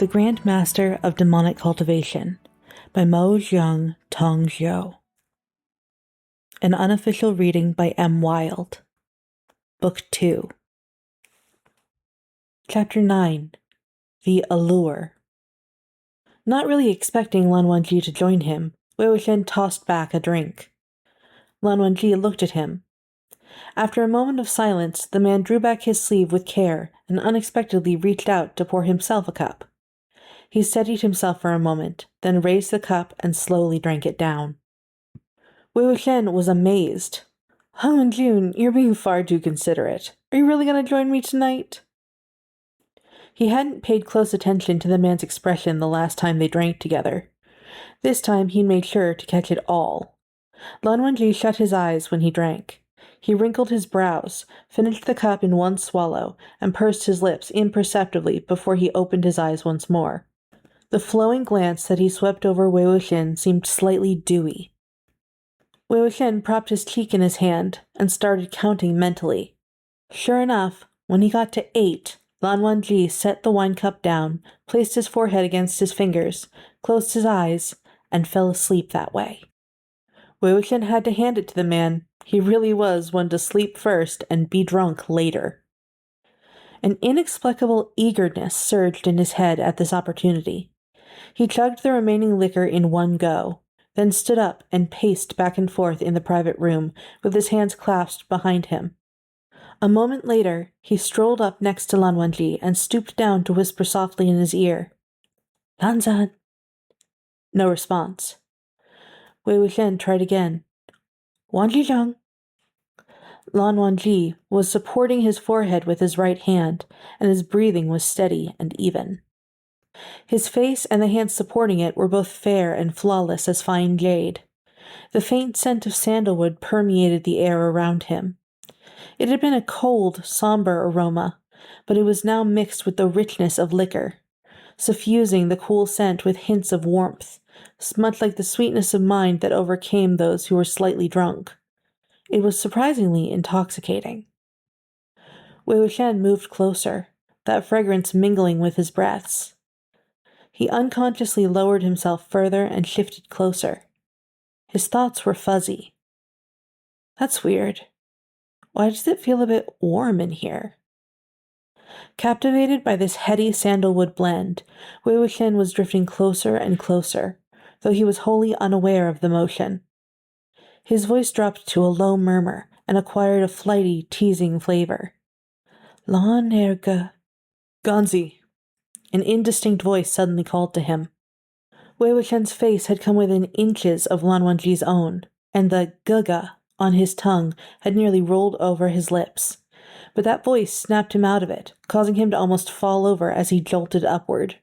The Grand Master of Demonic Cultivation by Mo Xiang Tong Xiu. An unofficial reading by Emm Wilde. Book 2. Chapter 9. The Allure. Not really expecting Lan Wangji to join him, Wei Wuxian tossed back a drink. Lan Wangji looked at him. After a moment of silence, the man drew back his sleeve with care and unexpectedly reached out to pour himself a cup. He steadied himself for a moment, then raised the cup and slowly drank it down. Wei Wuxian was amazed. "Han Jun, you're being far too considerate. Are you really going to join me tonight?" He hadn't paid close attention to the man's expression the last time they drank together. This time he made sure to catch it all. Lan Wangji shut his eyes when he drank. He wrinkled his brows, finished the cup in one swallow, and pursed his lips imperceptibly before he opened his eyes once more. The flowing glance that he swept over Wei Wuxian seemed slightly dewy. Wei Wuxian propped his cheek in his hand and started counting mentally. Sure enough, when he got to 8, Lan Wangji set the wine cup down, placed his forehead against his fingers, closed his eyes, and fell asleep that way. Wei Wuxian had to hand it to the man. He really was one to sleep first and be drunk later. An inexplicable eagerness surged in his head at this opportunity. He chugged the remaining liquor in one go, then stood up and paced back and forth in the private room with his hands clasped behind him. A moment later, he strolled up next to Lan Wangji and stooped down to whisper softly in his ear, "Lanzan." No response. Wei Wuxian tried again. "Wangji Zhang." Lan Wangji was supporting his forehead with his right hand, and his breathing was steady and even. His face and the hands supporting it were both fair and flawless as fine jade. The faint scent of sandalwood permeated the air around him. It had been a cold, somber aroma, but it was now mixed with the richness of liquor, suffusing the cool scent with hints of warmth, much like the sweetness of mind that overcame those who were slightly drunk. It was surprisingly intoxicating. Wei Wuxian moved closer, that fragrance mingling with his breaths. He unconsciously lowered himself further and shifted closer. His thoughts were fuzzy. That's weird. Why does it feel a bit warm in here? Captivated by this heady sandalwood blend, Wei Wuxian was drifting closer and closer, though he was wholly unaware of the motion. His voice dropped to a low murmur and acquired a flighty, teasing flavor. "Lan erga." "Ganzi." An indistinct voice suddenly called to him. Wei Wuxian's face had come within inches of Lan Wangji's own, and the "gaga" on his tongue had nearly rolled over his lips. But that voice snapped him out of it, causing him to almost fall over as he jolted upward.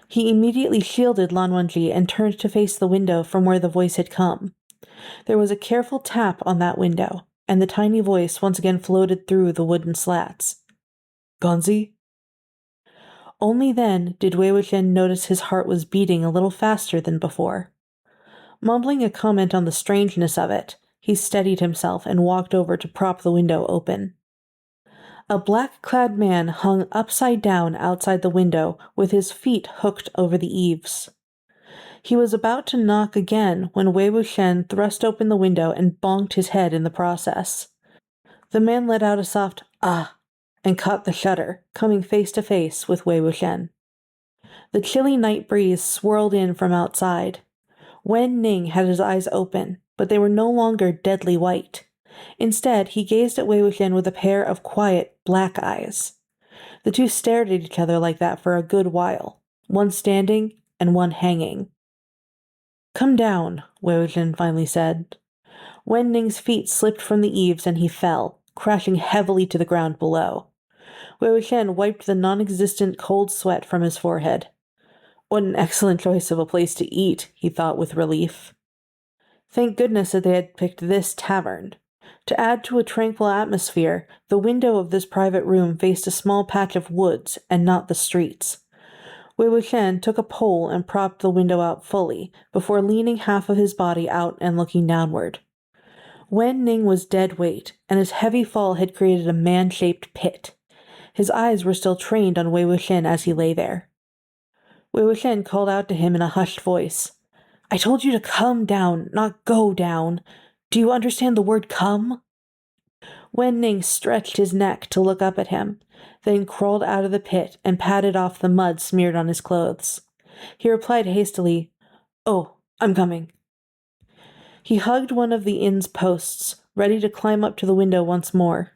He immediately shielded Lan Wangji and turned to face the window from where the voice had come. There was a careful tap on that window, and the tiny voice once again floated through the wooden slats. "Ganzi?" Only then did Wei Wuxian notice his heart was beating a little faster than before. Mumbling a comment on the strangeness of it, he steadied himself and walked over to prop the window open. A black-clad man hung upside down outside the window with his feet hooked over the eaves. He was about to knock again when Wei Wuxian thrust open the window and bonked his head in the process. The man let out a soft "ah" and caught the shutter, coming face to face with Wei Wuxian. The chilly night breeze swirled in from outside. Wen Ning had his eyes open, but they were no longer deadly white. Instead, he gazed at Wei Wuxian with a pair of quiet, black eyes. The two stared at each other like that for a good while, one standing and one hanging. "Come down," Wei Wuxian finally said. Wen Ning's feet slipped from the eaves and he fell, crashing heavily to the ground below. Wei Wuxian wiped the non-existent cold sweat from his forehead. What an excellent choice of a place to eat, he thought with relief. Thank goodness that they had picked this tavern. To add to a tranquil atmosphere, the window of this private room faced a small patch of woods and not the streets. Wei Wuxian took a pole and propped the window out fully, before leaning half of his body out and looking downward. Wen Ning was dead weight, and his heavy fall had created a man-shaped pit. His eyes were still trained on Wei Wuxian as he lay there. Wei Wuxian called out to him in a hushed voice. I told you to come down, not go down. Do you understand the word come? Wen Ning stretched his neck to look up at him, then crawled out of the pit and patted off the mud smeared on his clothes. He replied hastily, Oh, I'm coming. He hugged one of the inn's posts, ready to climb up to the window once more.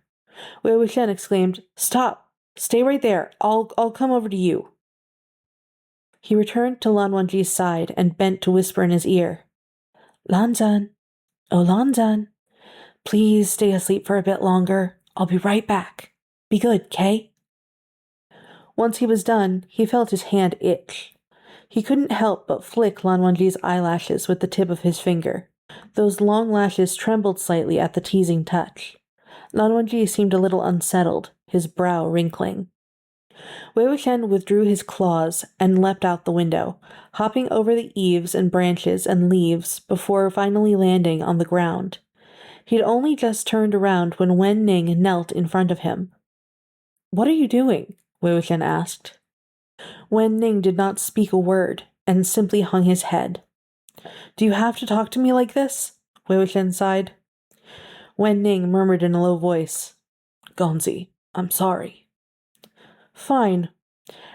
Wei Wuxian exclaimed, Stop! Stay right there. I'll come over to you. He returned to Lan Wangji's side and bent to whisper in his ear. Lanzan, oh Lanzan, please stay asleep for a bit longer. I'll be right back. Be good, Kay? Once he was done, he felt his hand itch. He couldn't help but flick Lan Wangji's eyelashes with the tip of his finger. Those long lashes trembled slightly at the teasing touch. Lan Wangji seemed a little unsettled, his brow wrinkling. Wei Wuxian withdrew his claws and leapt out the window, hopping over the eaves and branches and leaves before finally landing on the ground. He'd only just turned around when Wen Ning knelt in front of him. What are you doing? Wei Wuxian asked. Wen Ning did not speak a word and simply hung his head. Do you have to talk to me like this? Wei Wuxian sighed. Wen Ning murmured in a low voice, Gonzi, I'm sorry. Fine.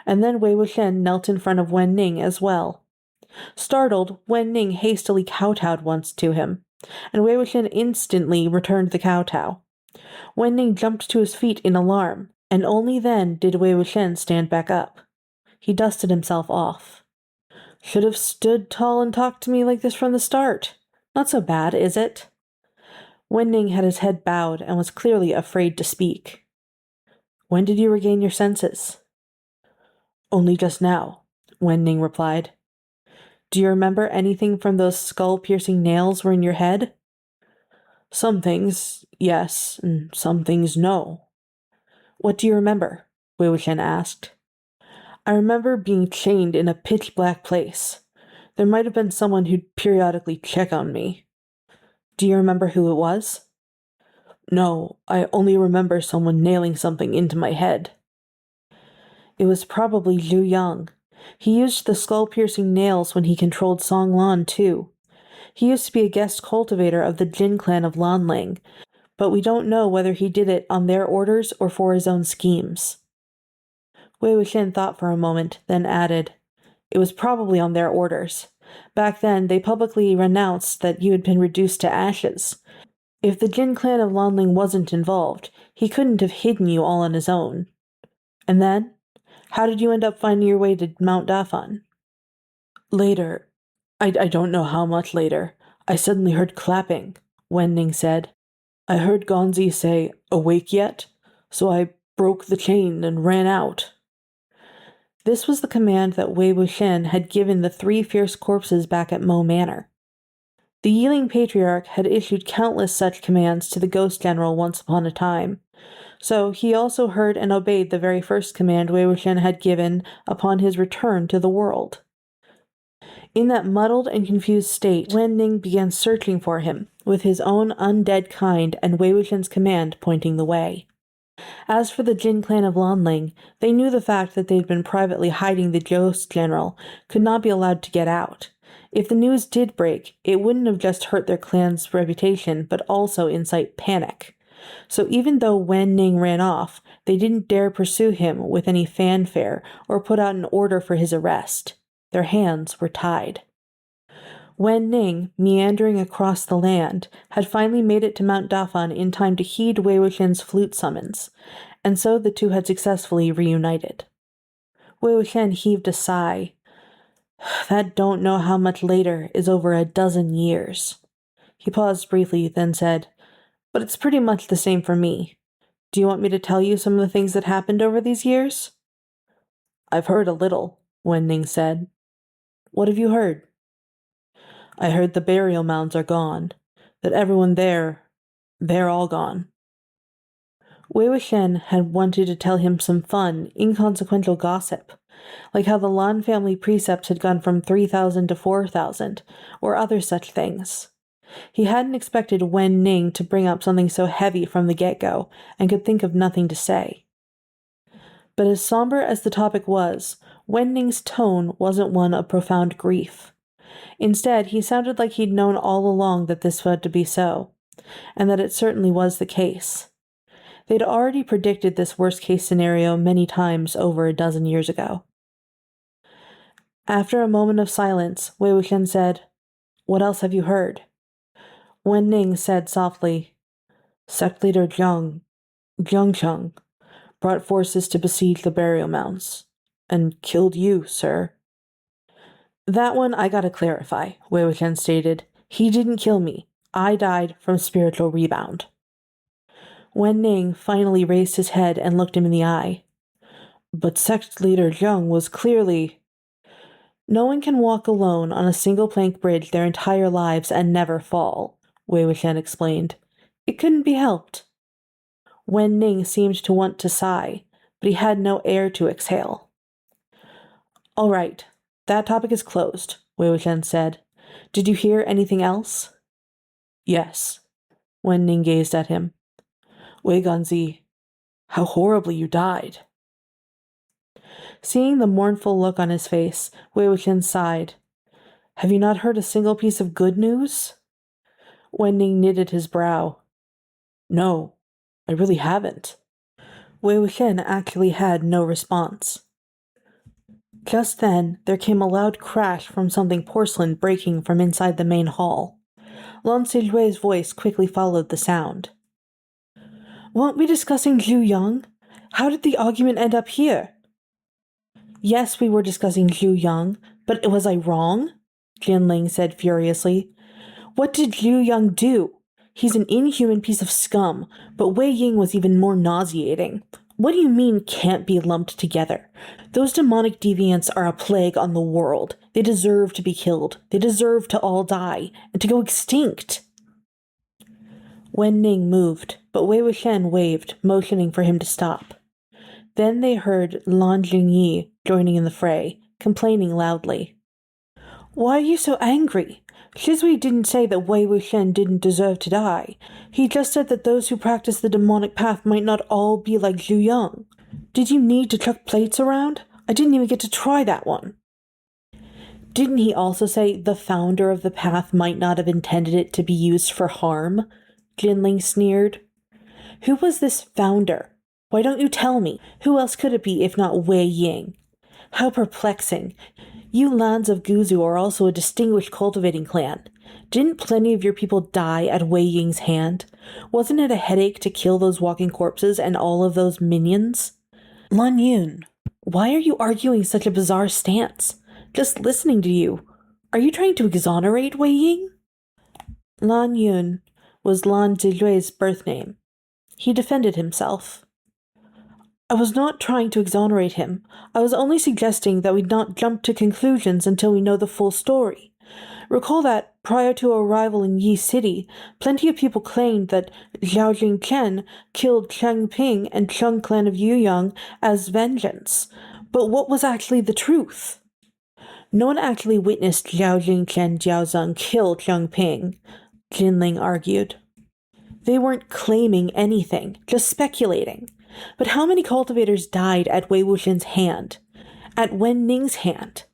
And then Wei Wuxian knelt in front of Wen Ning as well. Startled, Wen Ning hastily kowtowed once to him, and Wei Wuxian instantly returned the kowtow. Wen Ning jumped to his feet in alarm, and only then did Wei Wuxian stand back up. He dusted himself off. Should have stood tall and talked to me like this from the start. Not so bad, is it? Wen Ning had his head bowed and was clearly afraid to speak. When did you regain your senses? Only just now, Wen Ning replied. Do you remember anything from those skull-piercing nails were in your head? Some things, yes, and some things, no. What do you remember? Wei Wuxian asked. I remember being chained in a pitch-black place. There might have been someone who'd periodically check on me. Do you remember who it was? No, I only remember someone nailing something into my head. It was probably Zhu Yang. He used the skull-piercing nails when he controlled Song Lan, too. He used to be a guest cultivator of the Jin clan of Lanling, but we don't know whether he did it on their orders or for his own schemes. Wei Wuxian thought for a moment, then added, It was probably on their orders. Back then, they publicly renounced that you had been reduced to ashes. If the Jin clan of Lanling wasn't involved, he couldn't have hidden you all on his own. And then? How did you end up finding your way to Mount Dafan? Later. I don't know how much later. I suddenly heard clapping, Wen Ning said. I heard Gonzi say, Awake yet? So I broke the chain and ran out. This was the command that Wei Wuxian had given the 3 fierce corpses back at Mo Manor. The Yiling Patriarch had issued countless such commands to the Ghost General once upon a time, so he also heard and obeyed the very first command Wei Wuxian had given upon his return to the world. In that muddled and confused state, Wen Ning began searching for him, with his own undead kind and Wei Wuxian's command pointing the way. As for the Jin clan of Lanling, they knew the fact that they'd been privately hiding the Ghost General could not be allowed to get out. If the news did break, it wouldn't have just hurt their clan's reputation, but also incite panic. So even though Wen Ning ran off, they didn't dare pursue him with any fanfare or put out an order for his arrest. Their hands were tied. Wen Ning, meandering across the land, had finally made it to Mount Dafan in time to heed Wei Wuxian's flute summons, and so the two had successfully reunited. Wei Wuxian heaved a sigh. That don't know how much later is over a dozen years. He paused briefly, then said, But it's pretty much the same for me. Do you want me to tell you some of the things that happened over these years? I've heard a little, Wen Ning said. What have you heard? I heard the burial mounds are gone, that everyone there, they're all gone. Wei Wuxian had wanted to tell him some fun, inconsequential gossip, like how the Lan family precepts had gone from 3,000 to 4,000, or other such things. He hadn't expected Wen Ning to bring up something so heavy from the get-go, and could think of nothing to say. But as somber as the topic was, Wen Ning's tone wasn't one of profound grief. Instead, he sounded like he'd known all along that this had to be so, and that it certainly was the case. They'd already predicted this worst-case scenario many times over a dozen years ago. After a moment of silence, Wei Wuxian said, "What else have you heard?" Wen Ning said softly, "Sect leader Jiang Cheng, brought forces to besiege the burial mounds, and killed you, sir." "That one I gotta clarify," Wei Wuxian stated. "He didn't kill me. I died from spiritual rebound." Wen Ning finally raised his head and looked him in the eye. "But sect leader Jiang was clearly—" "No one can walk alone on a single plank bridge their entire lives and never fall," Wei Wuxian explained. "It couldn't be helped." Wen Ning seemed to want to sigh, but he had no air to exhale. "All right, that topic is closed," Wei Wuxian said. "Did you hear anything else?" "Yes." Wen Ning gazed at him. "Wei Ganzi, how horribly you died." Seeing the mournful look on his face, Wei Wuxian sighed. "Have you not heard a single piece of good news?" Wen Ning knitted his brow. "No, I really haven't." Wei Wuxian actually had no response. Just then, there came a loud crash from something porcelain breaking from inside the main hall. Lan Zijui's voice quickly followed the sound. "Weren't we discussing Zhu Yang? How did the argument end up here?" "Yes, we were discussing Zhu Yang, but was I wrong?" Jinling said furiously. "What did Zhu Yang do? He's an inhuman piece of scum, but Wei Ying was even more nauseating. What do you mean can't be lumped together? Those demonic deviants are a plague on the world. They deserve to be killed. They deserve to all die, and to go extinct." Wen Ning moved, but Wei Wuxian waved, motioning for him to stop. Then they heard Lan Jingyi joining in the fray, complaining loudly. "Why are you so angry? Shizui didn't say that Wei Wuxian didn't deserve to die. He just said that those who practice the demonic path might not all be like Zhu Yang. Did you need to chuck plates around? I didn't even get to try that one." "Didn't he also say the founder of the path might not have intended it to be used for harm?" Jinling sneered. "Who was this founder? Why don't you tell me? Who else could it be if not Wei Ying? How perplexing. You lands of Guzu are also a distinguished cultivating clan. Didn't plenty of your people die at Wei Ying's hand? Wasn't it a headache to kill those walking corpses and all of those minions? Lan Yun, why are you arguing such a bizarre stance? Just listening to you. Are you trying to exonerate Wei Ying?" Lan Yun was Lan Zijui's birth name. He defended himself. "I was not trying to exonerate him. I was only suggesting that we not jump to conclusions until we know the full story. Recall that, prior to our arrival in Yi City, plenty of people claimed that Zhao Jingchen killed Cheng Ping and Cheng clan of Yuyang as vengeance. But what was actually the truth? No one actually witnessed Zhao Jingchen Jiaozeng kill Cheng Ping," Jinling argued. "They weren't claiming anything, just speculating. But how many cultivators died at Wei Wuxian's hand? At Wen Ning's hand?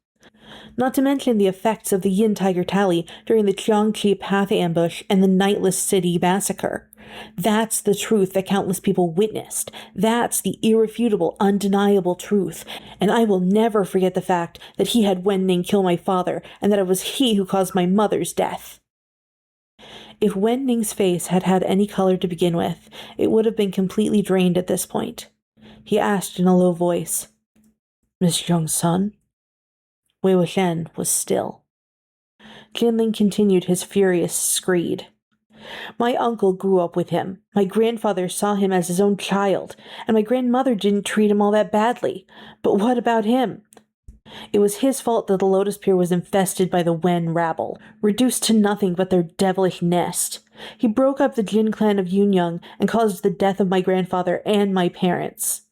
Not to mention the effects of the Yin Tiger Tally during the Jiangqi Path ambush and the Nightless City massacre. That's the truth that countless people witnessed. That's the irrefutable, undeniable truth. And I will never forget the fact that he had Wen Ning kill my father and that it was he who caused my mother's death." If Wen Ning's face had had any color to begin with, it would have been completely drained at this point. He asked in a low voice, "Miss Zheng's son?" Wei Wuxian was still. Jinling continued his furious screed. "My uncle grew up with him. My grandfather saw him as his own child, and my grandmother didn't treat him all that badly. But what about him? It was his fault that the Lotus Pier was infested by the Wen rabble, reduced to nothing but their devilish nest. He broke up the Jin clan of Yunyang and caused the death of my grandfather and my parents.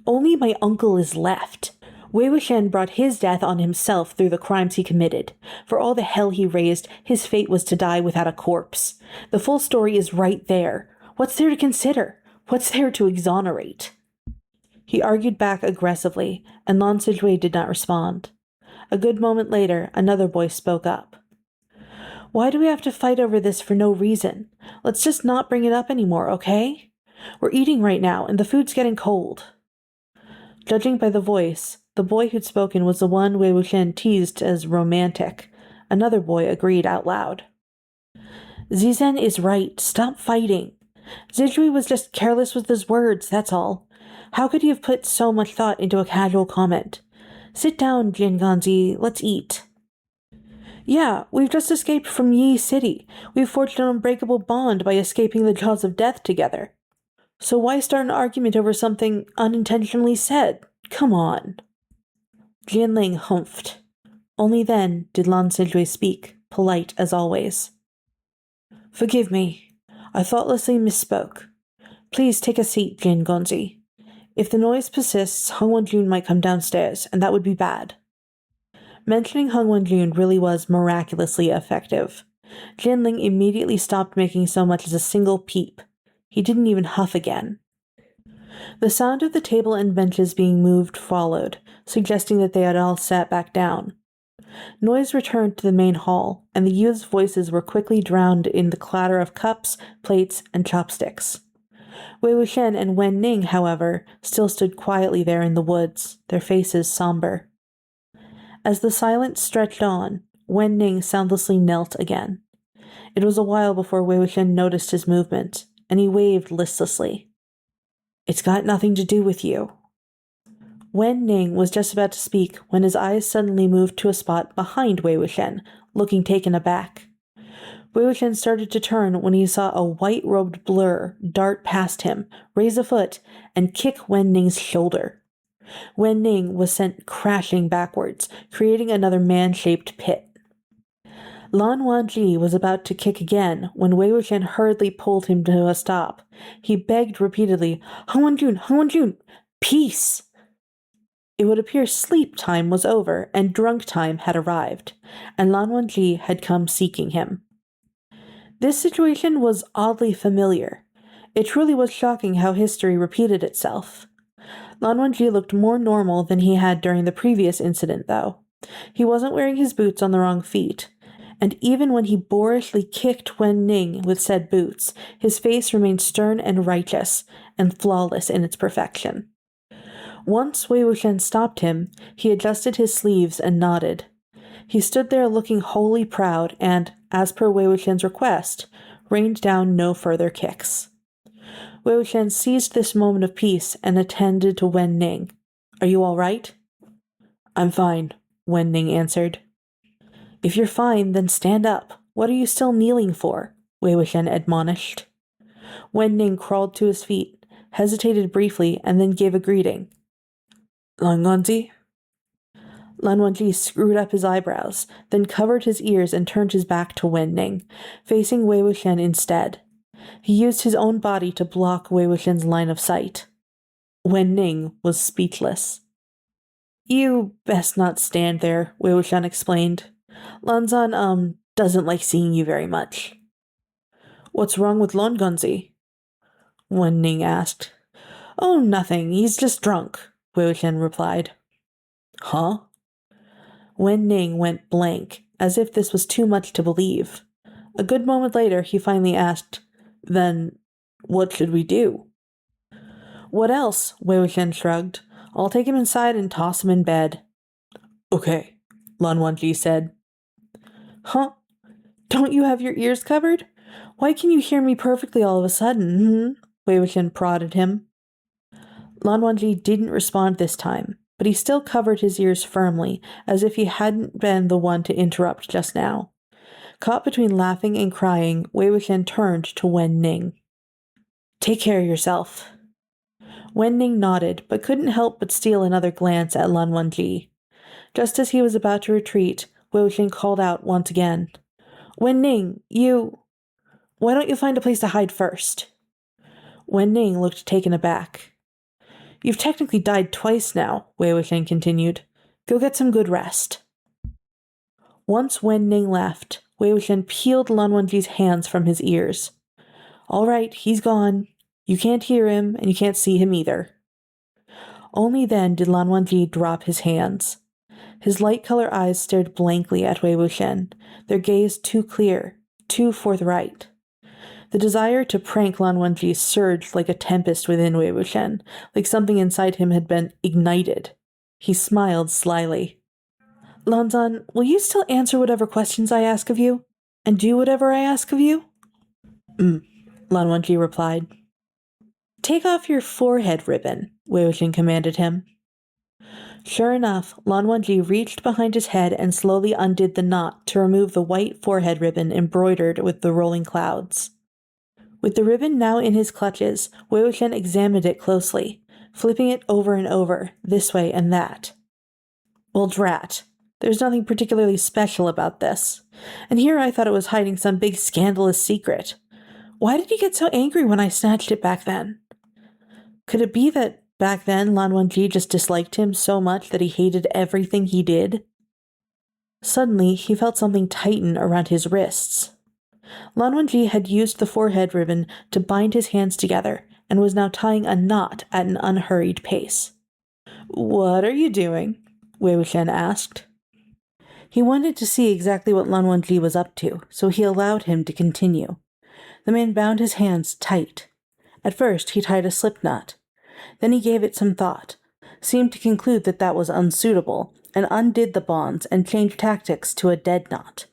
Only my uncle is left. Wei Wuxian brought his death on himself through the crimes he committed. For all the hell he raised, his fate was to die without a corpse. The full story is right there. What's there to consider? What's there to exonerate?" He argued back aggressively, and Lan Sizhui did not respond. A good moment later, another boy spoke up. Why do we have to fight over this for no reason? Let's just not bring it up anymore, okay? We're eating right now, and the food's getting cold. Judging by the voice, the boy who'd spoken was the one Wei Wuxian teased as romantic. Another boy agreed out loud. Zizhen is right. Stop fighting. Zijui was just careless with his words, that's all. How could he have put so much thought into a casual comment? Sit down, Jianganzi. Let's eat. Yeah, we've just escaped from Yi City. We've forged an unbreakable bond by escaping the jaws of death together. So why start an argument over something unintentionally said? Come on. Jianling humphed. Only then did Lan Sizhui speak, polite as always. Forgive me. I thoughtlessly misspoke. Please take a seat, Jiangonzi. If the noise persists, Hung Wenjun might come downstairs, and that would be bad. Mentioning Hung Wenjun really was miraculously effective. Jianling immediately stopped making so much as a single peep. He didn't even huff again. The sound of the table and benches being moved followed, suggesting that they had all sat back down. Noise returned to the main hall, and the youths' voices were quickly drowned in the clatter of cups, plates, and chopsticks. Wei Wuxian and Wen Ning, however, still stood quietly there in the woods, their faces somber. As the silence stretched on, Wen Ning soundlessly knelt again. It was a while before Wei Wuxian noticed his movement, and he waved listlessly. It's got nothing to do with you. Wen Ning was just about to speak when his eyes suddenly moved to a spot behind Wei Wuxian, looking taken aback. Wei Wuxian started to turn when he saw a white-robed blur dart past him, raise a foot, and kick Wen Ning's shoulder. Wen Ning was sent crashing backwards, creating another man-shaped pit. Lan Wangji was about to kick again when Wei Wuxian hurriedly pulled him to a stop. He begged repeatedly, Hung Wenjun, peace! It would appear sleep time was over and drunk time had arrived, and Lan Wangji had come seeking him. This situation was oddly familiar. It truly was shocking how history repeated itself. Lan Wangji looked more normal than he had during the previous incident, though. He wasn't wearing his boots on the wrong feet, and even when he boorishly kicked Wen Ning with said boots, his face remained stern and righteous, and flawless in its perfection. Once Wei Wuxian stopped him, he adjusted his sleeves and nodded. He stood there looking wholly proud and, as per Wei Wuxian's request, rained down no further kicks. Wei Wuxian seized this moment of peace and attended to Wen Ning. Are you all right? I'm fine, Wen Ning answered. If you're fine, then stand up. What are you still kneeling for? Wei Wuxian admonished. Wen Ning crawled to his feet, hesitated briefly, and then gave a greeting. Lan Wangji? Lan Wangji screwed up his eyebrows, then covered his ears and turned his back to Wen Ning, facing Wei Wuxian instead. He used his own body to block Wei Wuxian's line of sight. Wen Ning was speechless. You best not stand there, Wei Wuxian explained. Lanzan, doesn't like seeing you very much. What's wrong with Lan Wangji? Wen Ning asked. Oh, nothing. He's just drunk, Wei Wuxian replied. Huh? Wen Ning went blank, as if this was too much to believe. A good moment later, he finally asked, Then, what should we do? What else? Wei Wuxian shrugged. I'll take him inside and toss him in bed. Okay, Lan Wangji said. Huh? Don't you have your ears covered? Why can you hear me perfectly all of a sudden, Wei Wuxian prodded him. Lan Wangji didn't respond this time, but he still covered his ears firmly, as if he hadn't been the one to interrupt just now. Caught between laughing and crying, Wei Wuxian turned to Wen Ning. Take care of yourself. Wen Ning nodded, but couldn't help but steal another glance at Lan Wangji. Just as he was about to retreat, Wei Wuxian called out once again. Wen Ning, why don't you find a place to hide first? Wen Ning looked taken aback. You've technically died twice now, Wei Wuxian continued. Go get some good rest. Once Wen Ning left, Wei Wuxian peeled Lan Wangji's hands from his ears. All right, he's gone. You can't hear him, and you can't see him either. Only then did Lan Wangji drop his hands. His light-color eyes stared blankly at Wei Wuxian, their gaze too clear, too forthright. The desire to prank Lan Wangji surged like a tempest within Wei Wuxian, like something inside him had been ignited. He smiled slyly. "Lanzan, will you still answer whatever questions I ask of you? And do whatever I ask of you?" Lan Wangji replied. "Take off your forehead ribbon," Wei Wuxian commanded him. Sure enough, Lan Wangji reached behind his head and slowly undid the knot to remove the white forehead ribbon embroidered with the rolling clouds. With the ribbon now in his clutches, Wei Wuxian examined it closely, flipping it over and over, this way and that. Well, drat. There's nothing particularly special about this. And here I thought it was hiding some big scandalous secret. Why did he get so angry when I snatched it back then? Could it be that back then Lan Wangji just disliked him so much that he hated everything he did? Suddenly, he felt something tighten around his wrists. Lan Wangji had used the forehead ribbon to bind his hands together and was now tying a knot at an unhurried pace. "What are you doing?" Wei Wuxian asked. He wanted to see exactly what Lan Wangji was up to, so he allowed him to continue. The man bound his hands tight. At first, he tied a slip knot. Then he gave it some thought, seemed to conclude that that was unsuitable, and undid the bonds and changed tactics to a dead knot.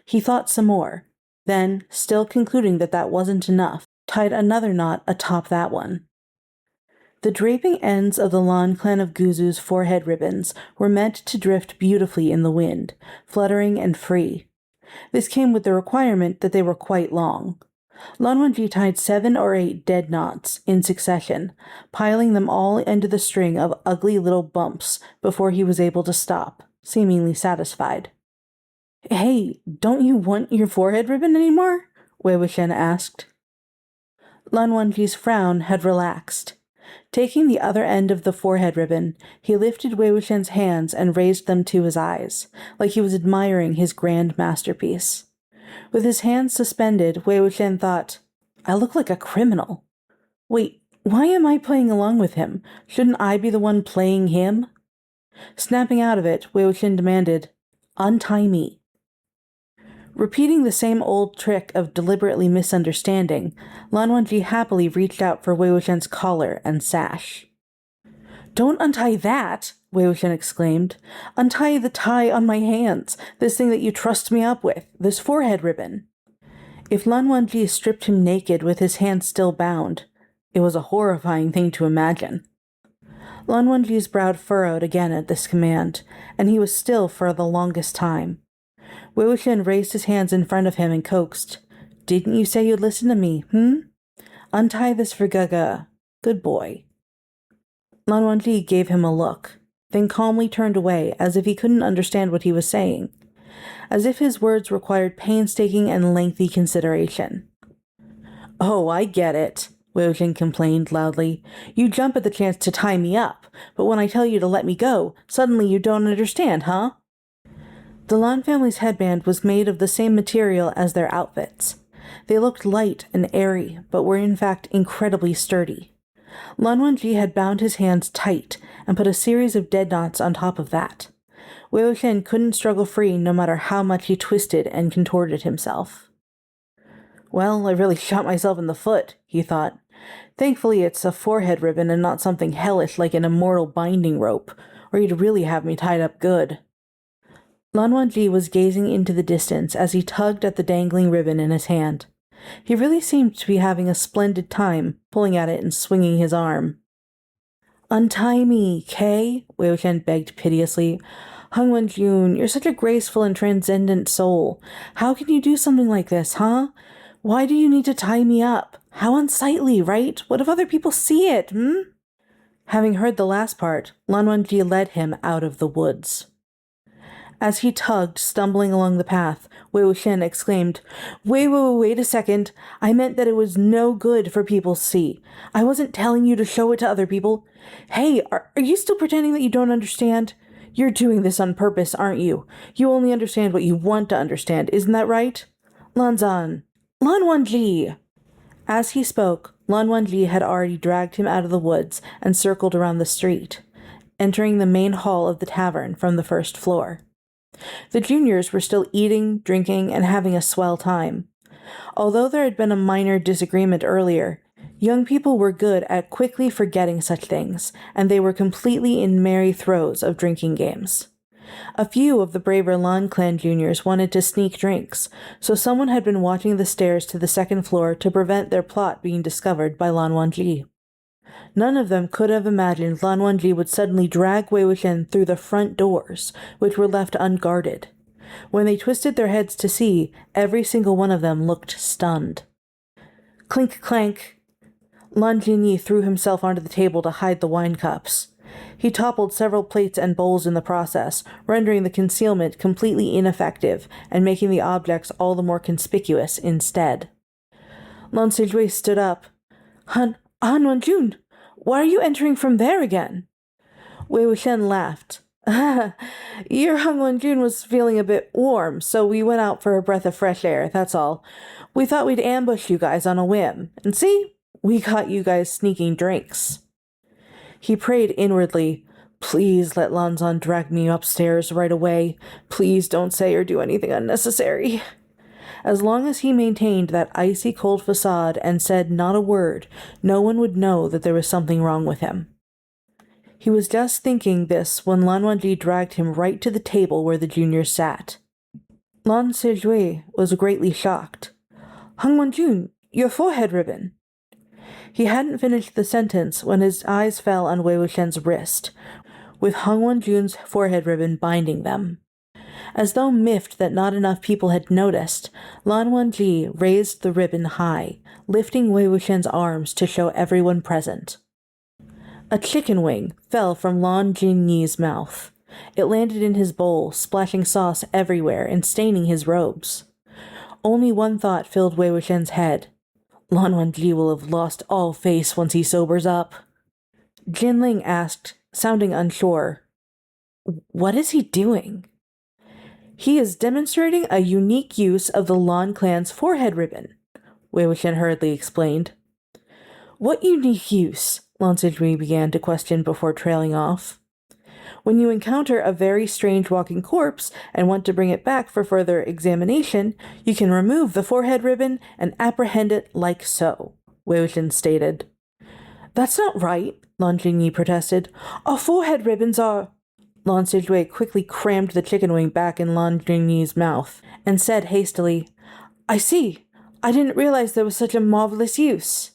He thought some more. Then, still concluding that that wasn't enough, tied another knot atop that one. The draping ends of the Lan clan of Guzu's forehead ribbons were meant to drift beautifully in the wind, fluttering and free. This came with the requirement that they were quite long. Lan Wangji tied 7 or 8 dead knots in succession, piling them all into the string of ugly little bumps before he was able to stop, seemingly satisfied. "Hey, don't you want your forehead ribbon anymore?" Wei Wuxian asked. Lan Wangji's frown had relaxed. Taking the other end of the forehead ribbon, he lifted Wei Wuxian's hands and raised them to his eyes, like he was admiring his grand masterpiece. With his hands suspended, Wei Wuxian thought, "I look like a criminal. Wait, why am I playing along with him? Shouldn't I be the one playing him?" Snapping out of it, Wei Wuxian demanded, "Untie me." Repeating the same old trick of deliberately misunderstanding, Lan Wangji happily reached out for Wei Wuxian's collar and sash. "Don't untie that!" Wei Wuxian exclaimed. "Untie the tie on my hands, this thing that you trussed me up with, this forehead ribbon." If Lan Wangji stripped him naked with his hands still bound, it was a horrifying thing to imagine. Lan Wangji's brow furrowed again at this command, and he was still for the longest time. Wei Wuxian raised his hands in front of him and coaxed, "Didn't you say you'd listen to me, Untie this for Gaga. Good boy." Lan Wangji gave him a look, then calmly turned away as if he couldn't understand what he was saying, as if his words required painstaking and lengthy consideration. "Oh, I get it," Wei Wuxian complained loudly. "You jump at the chance to tie me up, but when I tell you to let me go, suddenly you don't understand, huh?" The Lan family's headband was made of the same material as their outfits. They looked light and airy, but were in fact incredibly sturdy. Lan Wangji had bound his hands tight and put a series of dead knots on top of that. Wei Wuxian couldn't struggle free no matter how much he twisted and contorted himself. "Well, I really shot myself in the foot," he thought. "Thankfully it's a forehead ribbon and not something hellish like an immortal binding rope, or he'd really have me tied up good." Lan Wangji was gazing into the distance as he tugged at the dangling ribbon in his hand. He really seemed to be having a splendid time, pulling at it and swinging his arm. "Untie me, Kay," Wei Wuxian begged piteously. "Hung Wenjun, you're such a graceful and transcendent soul. How can you do something like this, huh? Why do you need to tie me up? How unsightly, right? What if other people see it, Having heard the last part, Lan Wangji led him out of the woods. As he tugged, stumbling along the path, Wei Wuxian exclaimed, Wait a second. I meant that it was no good for people to see. I wasn't telling you to show it to other people. Hey, are you still pretending that you don't understand? You're doing this on purpose, aren't you? You only understand what you want to understand, isn't that right? Lan Wangji." As he spoke, Lan Wangji had already dragged him out of the woods and circled around the street, entering the main hall of the tavern from the first floor. The juniors were still eating, drinking, and having a swell time. Although there had been a minor disagreement earlier, young people were good at quickly forgetting such things, and they were completely in merry throes of drinking games. A few of the braver Lan clan juniors wanted to sneak drinks, so someone had been watching the stairs to the second floor to prevent their plot being discovered by Lan Wangji. None of them could have imagined Lan Wangji would suddenly drag Wei Wuxian through the front doors, which were left unguarded. When they twisted their heads to see, every single one of them looked stunned. Clink, clank. Lan Jinyi threw himself onto the table to hide the wine cups. He toppled several plates and bowls in the process, rendering the concealment completely ineffective and making the objects all the more conspicuous instead. Lan Sijui stood up. Han Wenjun, why are you entering from there again? Wei Wuxian laughed. Your Han Wenjun was feeling a bit warm, so we went out for a breath of fresh air, that's all. We thought we'd ambush you guys on a whim, and see, we caught you guys sneaking drinks. He prayed inwardly, please let Lanzan drag me upstairs right away. Please don't say or do anything unnecessary. As long as he maintained that icy cold facade and said not a word, no one would know that there was something wrong with him. He was just thinking this when Lan Wangji dragged him right to the table where the juniors sat. Lan Sijui was greatly shocked. Han Wenjun, your forehead ribbon. He hadn't finished the sentence when his eyes fell on Wei Wuxian's wrist, with Han Wenjun's forehead ribbon binding them. As though miffed that not enough people had noticed, Lan Wangji raised the ribbon high, lifting Wei Wuxian's arms to show everyone present. A chicken wing fell from Lan Jinyi's mouth. It landed in his bowl, splashing sauce everywhere and staining his robes. Only one thought filled Wei Wuxian's head. Lan Wangji will have lost all face once he sobers up. Jinling asked, sounding unsure, what is he doing? He is demonstrating a unique use of the Lan clan's forehead ribbon, Wei Wuxian hurriedly explained. What unique use? Lan Sijui began to question before trailing off. When you encounter a very strange walking corpse and want to bring it back for further examination, you can remove the forehead ribbon and apprehend it like so, Wei Wuxian stated. That's not right, Lan Jinyi protested. Our forehead ribbons are... Lan Sijui quickly crammed the chicken wing back in Lan Jinyi's mouth and said hastily, I see. I didn't realize there was such a marvelous use.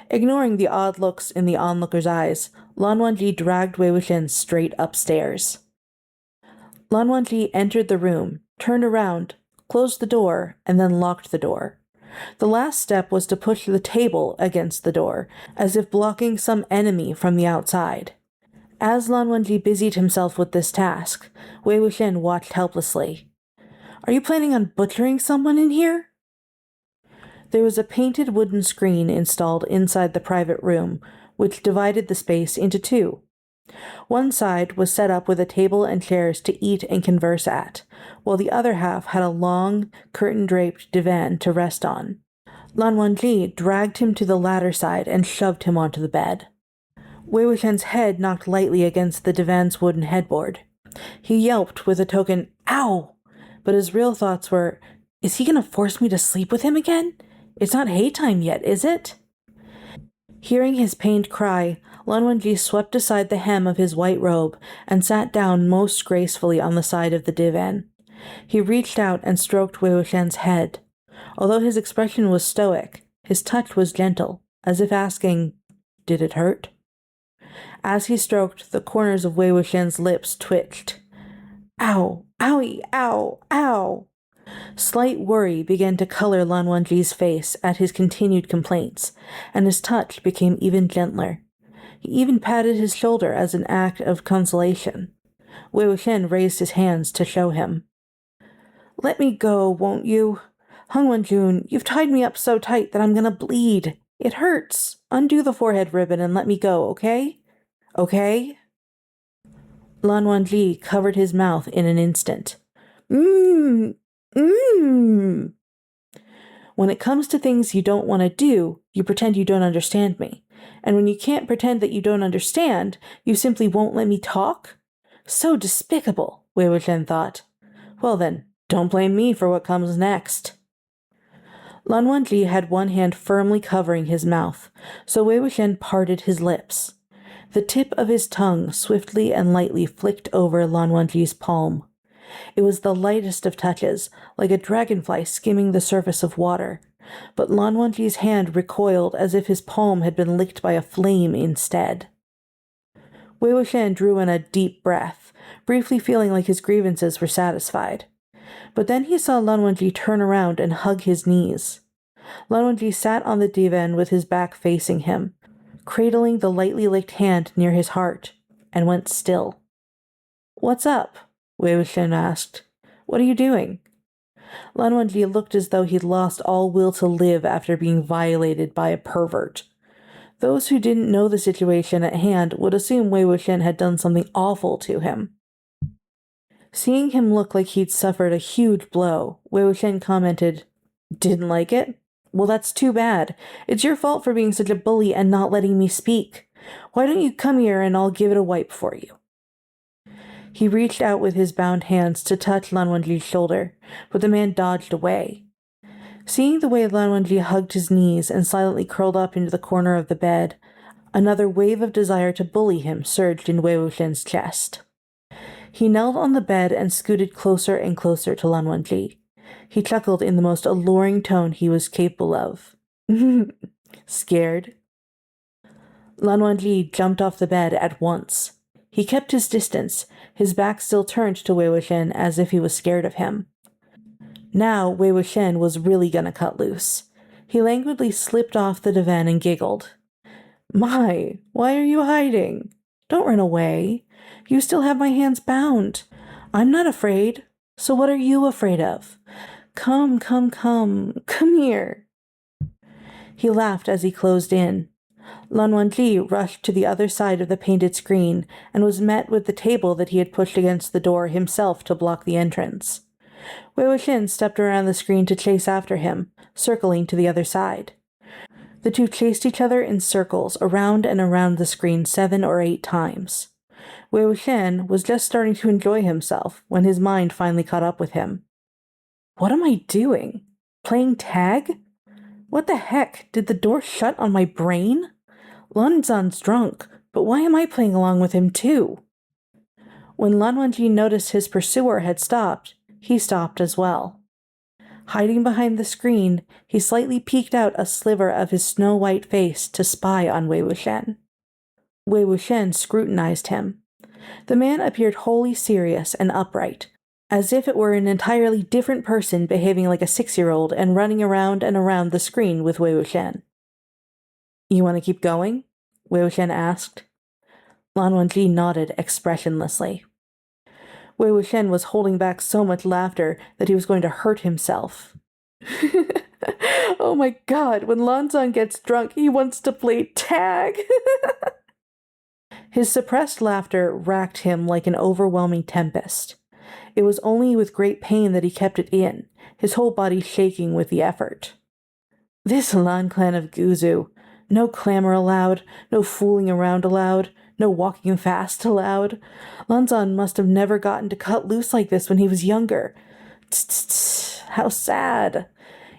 Ignoring the odd looks in the onlookers' eyes, Lan Wangji dragged Wei Wuxian straight upstairs. Lan Wangji entered the room, turned around, closed the door, and then locked the door. The last step was to push the table against the door, as if blocking some enemy from the outside. As Lan Wangji busied himself with this task, Wei Wuxian watched helplessly. Are you planning on butchering someone in here? There was a painted wooden screen installed inside the private room, which divided the space into two. One side was set up with a table and chairs to eat and converse at, while the other half had a long, curtain-draped divan to rest on. Lan Wangji dragged him to the latter side and shoved him onto the bed. Wei Wuxian's head knocked lightly against the divan's wooden headboard. He yelped with a token, ow! But his real thoughts were, is he going to force me to sleep with him again? It's not haytime yet, is it? Hearing his pained cry, Lan Wangji swept aside the hem of his white robe and sat down most gracefully on the side of the divan. He reached out and stroked Wei Wuxian's head. Although his expression was stoic, his touch was gentle, as if asking, did it hurt? As he stroked, the corners of Wei Wuxian's lips twitched. Ow! Owie! Ow! Ow! Slight worry began to color Lan Wangji's face at his continued complaints, and his touch became even gentler. He even patted his shoulder as an act of consolation. Wei Wuxian raised his hands to show him. Let me go, won't you? Han Wenjun, you've tied me up so tight that I'm gonna bleed. It hurts. Undo the forehead ribbon and let me go, okay? Okay? Lan Wangji covered his mouth in an instant. When it comes to things you don't want to do, you pretend you don't understand me. And when you can't pretend that you don't understand, you simply won't let me talk? So despicable, Wei Wuxian thought. Well then, don't blame me for what comes next. Lan Wangji had one hand firmly covering his mouth, so Wei Wuxian parted his lips. The tip of his tongue swiftly and lightly flicked over Lan Wangji's palm. It was the lightest of touches, like a dragonfly skimming the surface of water, but Lan Wangji's hand recoiled as if his palm had been licked by a flame instead. Wei Wuxian drew in a deep breath, briefly feeling like his grievances were satisfied. But then he saw Lan Wangji turn around and hug his knees. Lan Wangji sat on the divan with his back facing him, cradling the lightly licked hand near his heart, and went still. "What's up?" Wei Wuxian asked. "What are you doing?" Lan Wangji looked as though he'd lost all will to live after being violated by a pervert. Those who didn't know the situation at hand would assume Wei Wuxian had done something awful to him. Seeing him look like he'd suffered a huge blow, Wei Wuxian commented, "Didn't like it? Well, that's too bad. It's your fault for being such a bully and not letting me speak. Why don't you come here and I'll give it a wipe for you?" He reached out with his bound hands to touch Lan Wangji's shoulder, but the man dodged away. Seeing the way Lan Wangji hugged his knees and silently curled up into the corner of the bed, another wave of desire to bully him surged in Wei Wuxian's chest. He knelt on the bed and scooted closer and closer to Lan Wangji. He chuckled in the most alluring tone he was capable of. "Scared?" Lan Wangji jumped off the bed at once. He kept his distance, his back still turned to Wei Wuxian as if he was scared of him. Now Wei Wuxian was really gonna cut loose. He languidly slipped off the divan and giggled. "My, why are you hiding? Don't run away. You still have my hands bound. I'm not afraid. So what are you afraid of? Come here." He laughed as he closed in. Lan Wangji rushed to the other side of the painted screen and was met with the table that he had pushed against the door himself to block the entrance. Wei Wuxian stepped around the screen to chase after him, circling to the other side. The two chased each other in circles around and around the screen 7 or 8 times. Wei Wuxian was just starting to enjoy himself when his mind finally caught up with him. What am I doing? Playing tag? What the heck? Did the door shut on my brain? Lanzan's drunk, but why am I playing along with him too? When Lan Wangji noticed his pursuer had stopped, he stopped as well. Hiding behind the screen, he slightly peeked out a sliver of his snow-white face to spy on Wei Wuxian. Wei Wuxian scrutinized him. The man appeared wholly serious and upright, as if it were an entirely different person behaving like a 6-year-old and running around and around the screen with Wei Wuxian. "You want to keep going?" Wei Wuxian asked. Lan Wangji nodded expressionlessly. Wei Wuxian was holding back so much laughter that he was going to hurt himself. "Oh my god, when Lanzan gets drunk, he wants to play tag!" His suppressed laughter racked him like an overwhelming tempest. It was only with great pain that he kept it in, his whole body shaking with the effort. This Lan clan of Guzu. No clamor allowed, no fooling around allowed, no walking fast allowed. Lanzan must have never gotten to cut loose like this when he was younger. Tsk, how sad.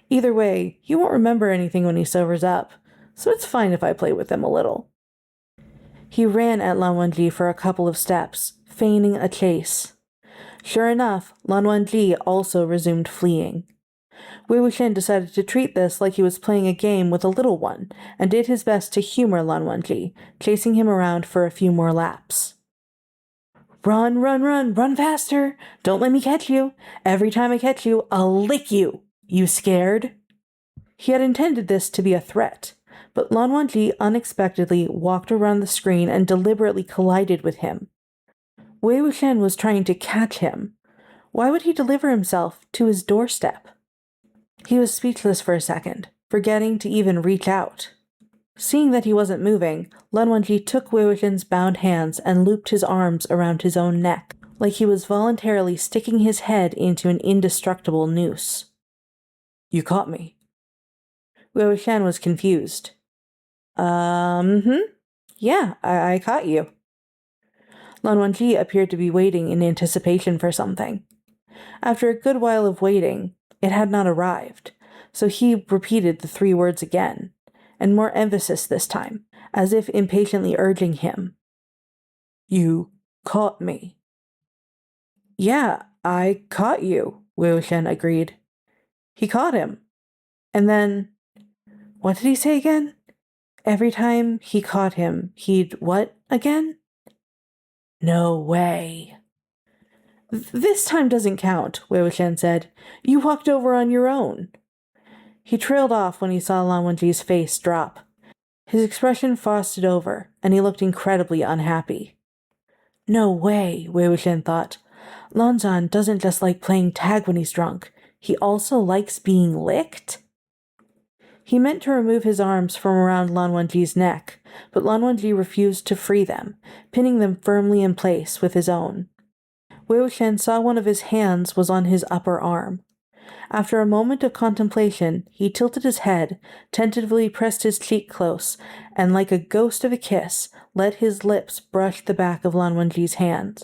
Either way, he won't remember anything when he sobers up, so it's fine if I play with him a little. He ran at Lan Wangji for a couple of steps, feigning a chase. Sure enough, Lan Wangji also resumed fleeing. Wei Wuxian decided to treat this like he was playing a game with a little one, and did his best to humor Lan Wangji, chasing him around for a few more laps. "Run, run, run, run faster! Don't let me catch you! Every time I catch you, I'll lick you! You scared?" He had intended this to be a threat, but Lan Wangji unexpectedly walked around the screen and deliberately collided with him. Wei Wuxian was trying to catch him. Why would he deliver himself to his doorstep? He was speechless for a second, forgetting to even reach out. Seeing that he wasn't moving, Lan Wangji took Wei Wuxian's bound hands and looped his arms around his own neck, like he was voluntarily sticking his head into an indestructible noose. "You caught me. Wei Wuxian was confused. Yeah, I caught you. Lan Wangji appeared to be waiting in anticipation for something. After a good while of waiting, it had not arrived, so he repeated the 3 words again, and more emphasis this time, as if impatiently urging him. You caught me. Yeah, I caught you, Wei Wuxian agreed. He caught him. And then, what did he say again? Every time he caught him, he'd what again? No way. This time doesn't count, Wei Wuxian said. You walked over on your own. He trailed off when he saw Lan Wangji's face drop. His expression frosted over, and he looked incredibly unhappy. No way, Wei Wuxian thought. Lanzan doesn't just like playing tag when he's drunk. He also likes being licked? He meant to remove his arms from around Lan Wangji's neck, but Lan Wangji refused to free them, pinning them firmly in place with his own. Wei Wuxian saw one of his hands was on his upper arm. After a moment of contemplation, he tilted his head, tentatively pressed his cheek close, and like a ghost of a kiss, let his lips brush the back of Lan Wangji's hand.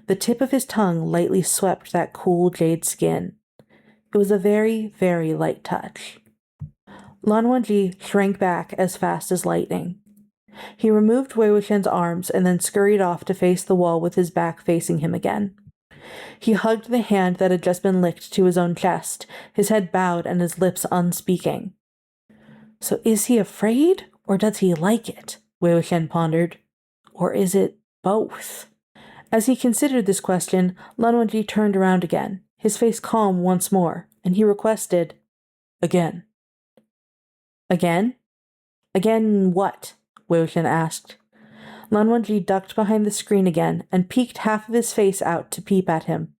The tip of his tongue lightly swept that cool jade skin. It was a very, very light touch. Lan Wangji shrank back as fast as lightning. He removed Wei Wuxian's arms and then scurried off to face the wall with his back facing him again. He hugged the hand that had just been licked to his own chest, his head bowed and his lips unspeaking. So is he afraid, or does he like it? Wei Wuxian pondered. Or is it both? As he considered this question, Lan Wangji turned around again, his face calm once more, and he requested, Again. Again? Again what? Wei Wuxian asked. Lan Wangji ducked behind the screen again and peeked half of his face out to peep at him.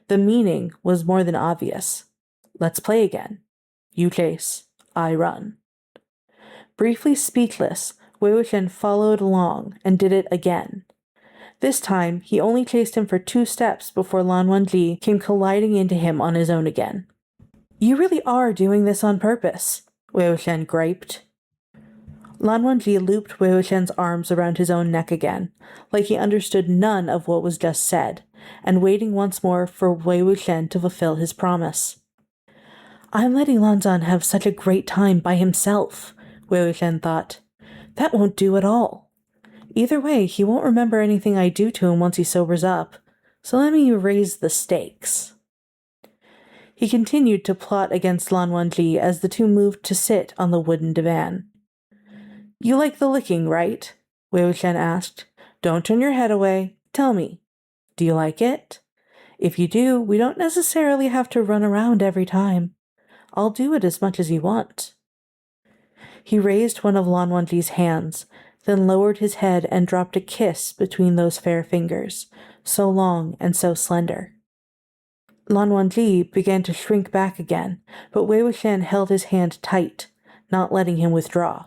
The meaning was more than obvious. Let's play again. You chase, I run. Briefly speechless, Wei Wuxian followed along and did it again. This time, he only chased him for 2 steps before Lan Wangji came colliding into him on his own again. You really are doing this on purpose, Wei Wuxian griped. Lan Wangji looped Wei Wuxian's arms around his own neck again, like he understood none of what was just said, and waiting once more for Wei Wuxian to fulfill his promise. I'm letting Lanzan have such a great time by himself, Wei Wuxian thought. That won't do at all. Either way, he won't remember anything I do to him once he sobers up, so let me raise the stakes. He continued to plot against Lan Wangji as the two moved to sit on the wooden divan. You like the licking, right? Wei Wuxian asked. Don't turn your head away. Tell me, do you like it? If you do, we don't necessarily have to run around every time. I'll do it as much as you want. He raised one of Lan Wangji's hands, then lowered his head and dropped a kiss between those fair fingers, so long and so slender. Lan Wangji began to shrink back again, but Wei Wuxian held his hand tight, not letting him withdraw.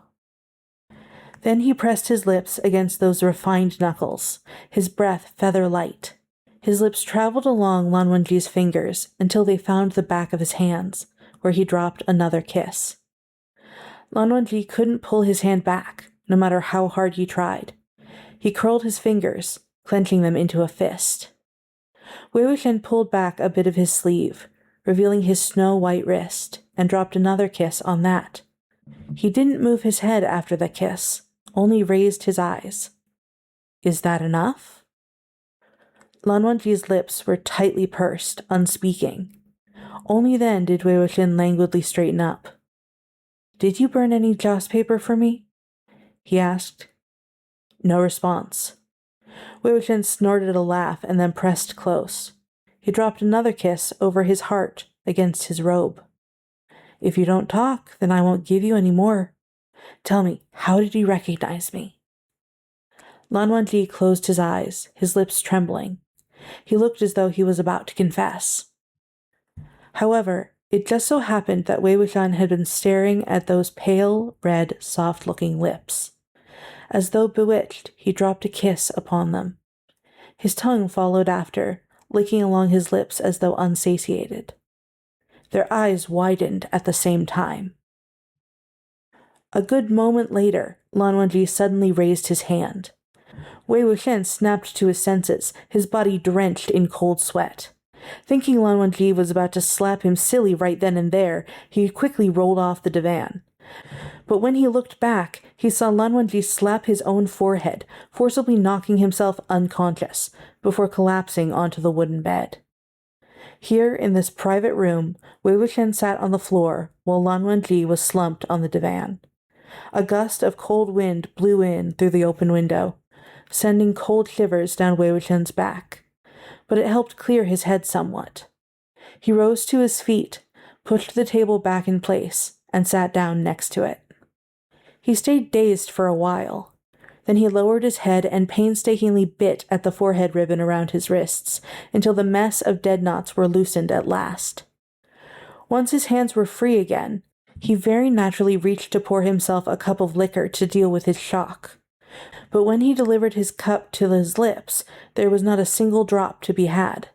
Then he pressed his lips against those refined knuckles, his breath feather-light. His lips traveled along Lan Wangji's fingers until they found the back of his hands, where he dropped another kiss. Lan Wangji couldn't pull his hand back, no matter how hard he tried. He curled his fingers, clenching them into a fist. Wei Wuxian pulled back a bit of his sleeve, revealing his snow-white wrist, and dropped another kiss on that. He didn't move his head after the kiss, only raised his eyes. Is that enough? Lan Wangji's lips were tightly pursed, unspeaking. Only then did Wei Wuxian languidly straighten up. Did you burn any joss paper for me? He asked. No response. Wei Wuxian snorted a laugh and then pressed close. He dropped another kiss over his heart against his robe. If you don't talk, then I won't give you any more. Tell me, how did you recognize me? Lan Wangji closed his eyes, his lips trembling. He looked as though he was about to confess. However, it just so happened that Wei Wuxian had been staring at those pale, red, soft-looking lips. As though bewitched, he dropped a kiss upon them. His tongue followed after, licking along his lips as though unsatiated. Their eyes widened at the same time. A good moment later, Lan Wangji suddenly raised his hand. Wei Wuxian snapped to his senses, his body drenched in cold sweat. Thinking Lan Wangji was about to slap him silly right then and there, he quickly rolled off the divan. But when he looked back, he saw Lan Wangji slap his own forehead, forcibly knocking himself unconscious, before collapsing onto the wooden bed. Here, in this private room, Wei Wuxian sat on the floor, while Lan Wangji was slumped on the divan. A gust of cold wind blew in through the open window, sending cold shivers down Wei Wuxian's back, but it helped clear his head somewhat. He rose to his feet, pushed the table back in place, and sat down next to it. He stayed dazed for a while. Then he lowered his head and painstakingly bit at the forehead ribbon around his wrists until the mess of dead knots were loosened at last. Once his hands were free again, he very naturally reached to pour himself a cup of liquor to deal with his shock. But when he delivered his cup to his lips, there was not a single drop to be had.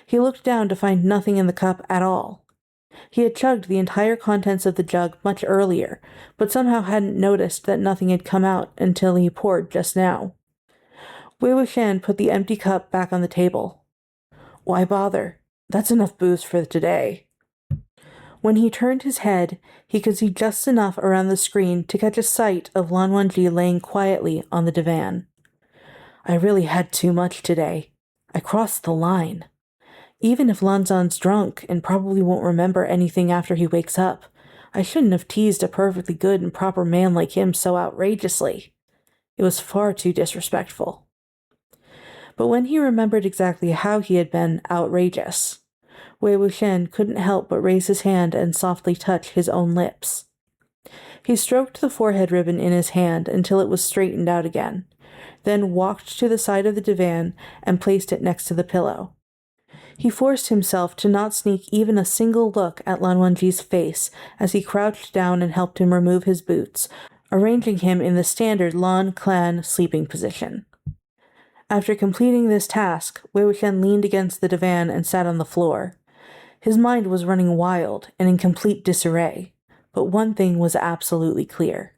He looked down to find nothing in the cup at all. He had chugged the entire contents of the jug much earlier, but somehow hadn't noticed that nothing had come out until he poured just now. Wei Wuxian put the empty cup back on the table. Why bother? That's enough booze for today. When he turned his head, he could see just enough around the screen to catch a sight of Lan Wangji laying quietly on the divan. I really had too much today. I crossed the line. Even if Lanzan's drunk and probably won't remember anything after he wakes up, I shouldn't have teased a perfectly good and proper man like him so outrageously. It was far too disrespectful. But when he remembered exactly how he had been outrageous, Wei Wuxian couldn't help but raise his hand and softly touch his own lips. He stroked the forehead ribbon in his hand until it was straightened out again, then walked to the side of the divan and placed it next to the pillow. He forced himself to not sneak even a single look at Lan Wangji's face as he crouched down and helped him remove his boots, arranging him in the standard Lan clan sleeping position. After completing this task, Wei Wuxian leaned against the divan and sat on the floor. His mind was running wild and in complete disarray, but one thing was absolutely clear.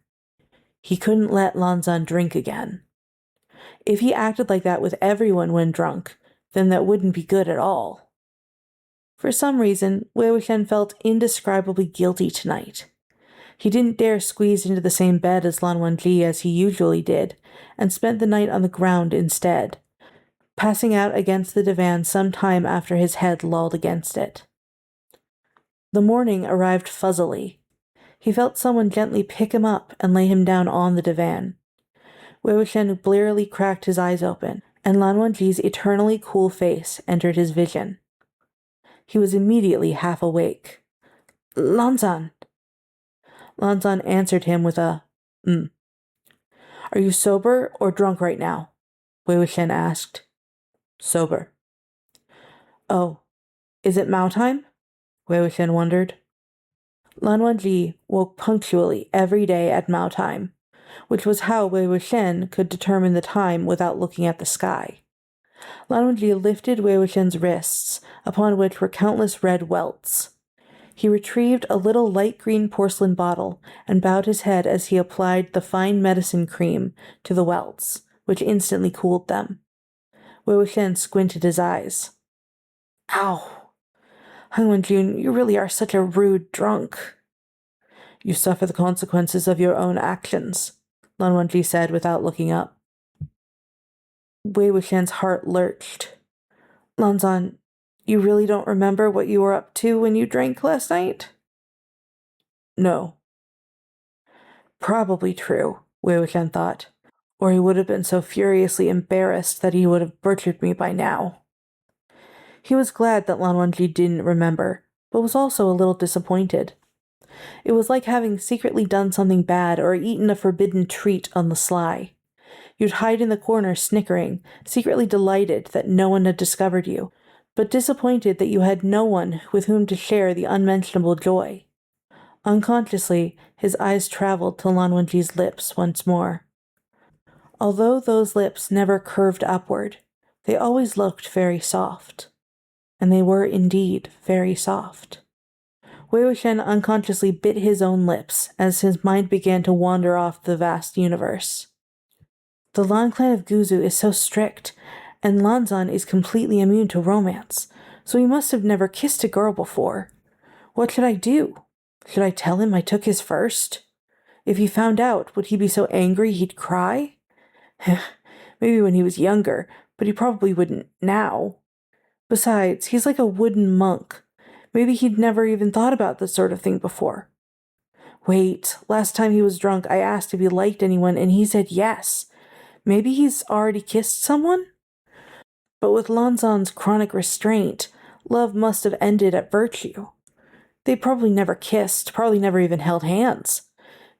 He couldn't let Lanzan drink again. If he acted like that with everyone when drunk, then that wouldn't be good at all. For some reason, Wei Wuxian felt indescribably guilty tonight. He didn't dare squeeze into the same bed as Lan Wangji as he usually did, and spent the night on the ground instead, passing out against the divan some time after his head lolled against it. The morning arrived fuzzily. He felt someone gently pick him up and lay him down on the divan. Wei Wuxian blearily cracked his eyes open, and Lan Wangji's eternally cool face entered his vision. He was immediately half awake. Lanzan! Lanzan answered him with a, Are you sober or drunk right now? Wei Wuxian asked. Sober. Oh, is it Mao time? Wei Wuxian wondered. Lan Wangji woke punctually every day at Mao time, which was how Wei Wuxian could determine the time without looking at the sky. Lan Wangji lifted Wei Wuxian's wrists, upon which were countless red welts. He retrieved a little light green porcelain bottle and bowed his head as he applied the fine medicine cream to the welts, which instantly cooled them. Wei Wuxian squinted his eyes. Ow! Han Wenjun, you really are such a rude drunk. You suffer the consequences of your own actions, Lan Wangji said without looking up. Wei Wuxian's heart lurched. Lanzan, you really don't remember what you were up to when you drank last night? No. Probably true, Wei Wuxian thought, or he would have been so furiously embarrassed that he would have butchered me by now. He was glad that Lan Wangji didn't remember, but was also a little disappointed. It was like having secretly done something bad or eaten a forbidden treat on the sly. You'd hide in the corner snickering, secretly delighted that no one had discovered you, but disappointed that you had no one with whom to share the unmentionable joy. Unconsciously, his eyes traveled to Lan Wangji's lips once more. Although those lips never curved upward, they always looked very soft. And they were indeed very soft. Wei Wuxian unconsciously bit his own lips as his mind began to wander off the vast universe. The Lan clan of Guzu is so strict, and Lanzan is completely immune to romance, so he must have never kissed a girl before. What should I do? Should I tell him I took his first? If he found out, would he be so angry he'd cry? Maybe when he was younger, but he probably wouldn't now. Besides, he's like a wooden monk. Maybe he'd never even thought about this sort of thing before. Wait, last time he was drunk, I asked if he liked anyone, and he said yes. Maybe he's already kissed someone? But with Lanzan's chronic restraint, love must have ended at virtue. They probably never kissed, probably never even held hands.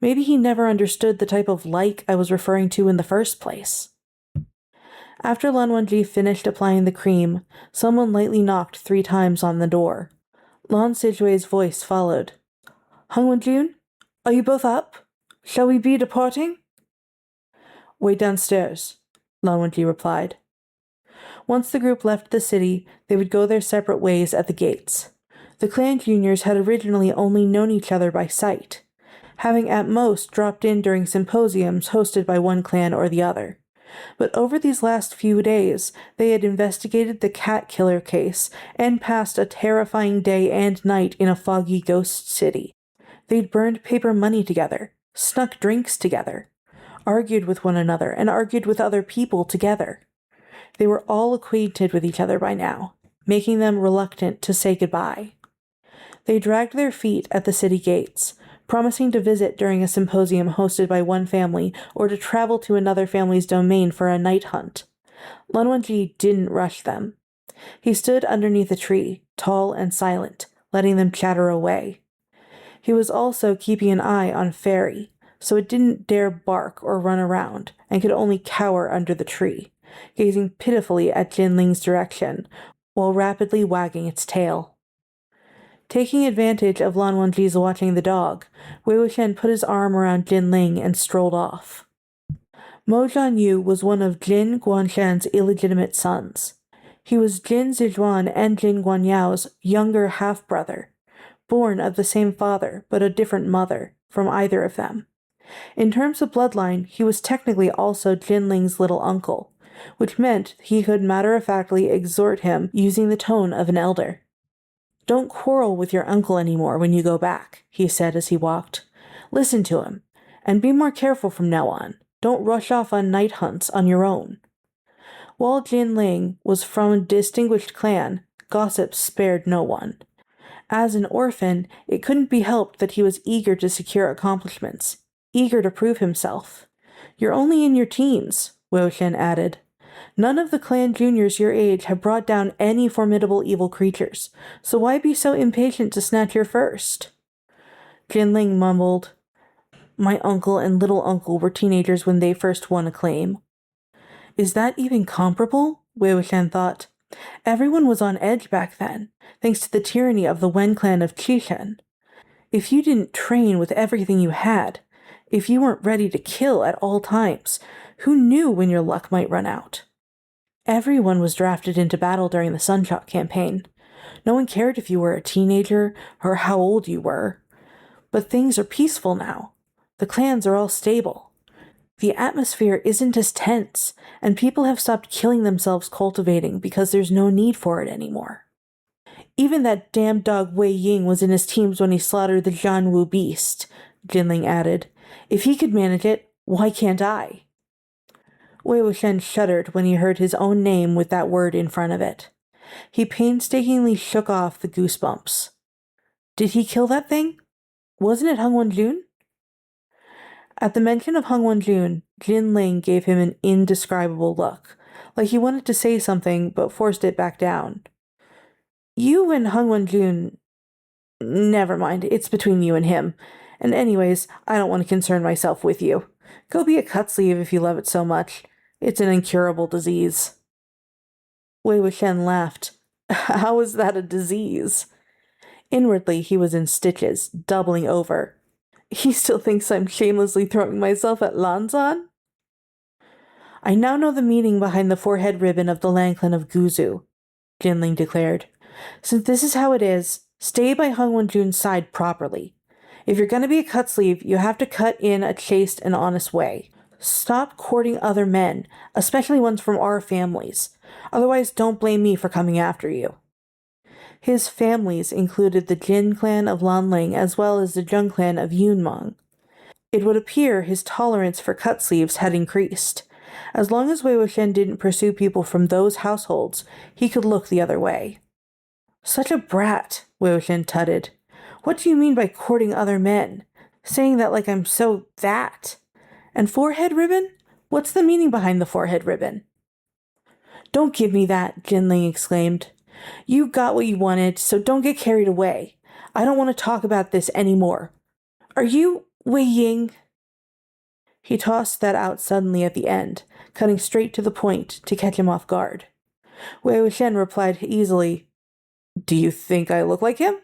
Maybe he never understood the type of like I was referring to in the first place. After Lan Wangji finished applying the cream, someone lightly knocked 3 times on the door. Lan Sijue's voice followed. Hung Wenjun, are you both up? Shall we be departing? Wait downstairs, Lan Wangji replied. Once the group left the city, they would go their separate ways at the gates. The clan juniors had originally only known each other by sight, having at most dropped in during symposiums hosted by one clan or the other. But over these last few days, they had investigated the cat killer case and passed a terrifying day and night in a foggy ghost city. They'd burned paper money together, snuck drinks together, argued with one another, and argued with other people together. They were all acquainted with each other by now, making them reluctant to say goodbye. They dragged their feet at the city gates, promising to visit during a symposium hosted by one family or to travel to another family's domain for a night hunt. Lan Wangji didn't rush them. He stood underneath a tree, tall and silent, letting them chatter away. He was also keeping an eye on Fairy, so it didn't dare bark or run around and could only cower under the tree, gazing pitifully at Jinling's direction while rapidly wagging its tail. Taking advantage of Lan Wangji's watching the dog, Wei Wuxian put his arm around Jinling and strolled off. Mo Xiang was one of Jin Guanshan's illegitimate sons. He was Jin Zijuan and Jin Guanyao's younger half-brother, born of the same father but a different mother from either of them. In terms of bloodline, he was technically also Jinling's little uncle, which meant he could matter-of-factly exhort him using the tone of an elder. Don't quarrel with your uncle anymore when you go back, he said as he walked. Listen to him, and be more careful from now on. Don't rush off on night hunts on your own. While Jinling was from a distinguished clan, gossip spared no one. As an orphan, it couldn't be helped that he was eager to secure accomplishments, eager to prove himself. You're only in your teens, Wei Wuxian added. None of the clan juniors your age have brought down any formidable evil creatures, so why be so impatient to snatch your first? Jinling mumbled, My uncle and little uncle were teenagers when they first won acclaim. Is that even comparable? Wei Wuxian thought. Everyone was on edge back then, thanks to the tyranny of the Wen clan of Qishan. If you didn't train with everything you had, if you weren't ready to kill at all times, who knew when your luck might run out? Everyone was drafted into battle during the Sunshot campaign. No one cared if you were a teenager or how old you were. But things are peaceful now. The clans are all stable. The atmosphere isn't as tense, and people have stopped killing themselves cultivating because there's no need for it anymore. Even that damn dog Wei Ying was in his teams when he slaughtered the Zhanwu beast, Jinling added. If he could manage it, why can't I? Wei Wuxian shuddered when he heard his own name with that word in front of it. He painstakingly shook off the goosebumps. Did he kill that thing? Wasn't it Hung Wenjun? At the mention of Hung Wenjun, Jinling gave him an indescribable look, like he wanted to say something but forced it back down. You and Hung Wenjun... Never mind, it's between you and him. And anyways, I don't want to concern myself with you. Go be a cutsleeve if you love it so much. It's an incurable disease. Wei Wuxian laughed. How is that a disease? Inwardly, he was in stitches, doubling over. He still thinks I'm shamelessly throwing myself at Lanzan? I now know the meaning behind the forehead ribbon of the Lan clan of Guzu, Jinling declared. Since this is how it is, Stay by Hung Wenjun's side properly. If you're going to be a cut sleeve, you have to cut in a chaste and honest way. Stop courting other men, especially ones from our families. Otherwise, don't blame me for coming after you. His families included the Jin clan of Lanling as well as the Zheng clan of Yunmeng. It would appear his tolerance for cut sleeves had increased. As long as Wei Wuxian didn't pursue people from those households, he could look the other way. Such a brat, Wei Wuxian tutted. What do you mean by courting other men? Saying that like I'm so that. And forehead ribbon? What's the meaning behind the forehead ribbon? Don't give me that, Jinling exclaimed. You got what you wanted, so don't get carried away. I don't want to talk about this anymore. Are you Wei Ying? He tossed that out suddenly at the end, cutting straight to the point to catch him off guard. Wei Wuxian replied easily, Do you think I look like him?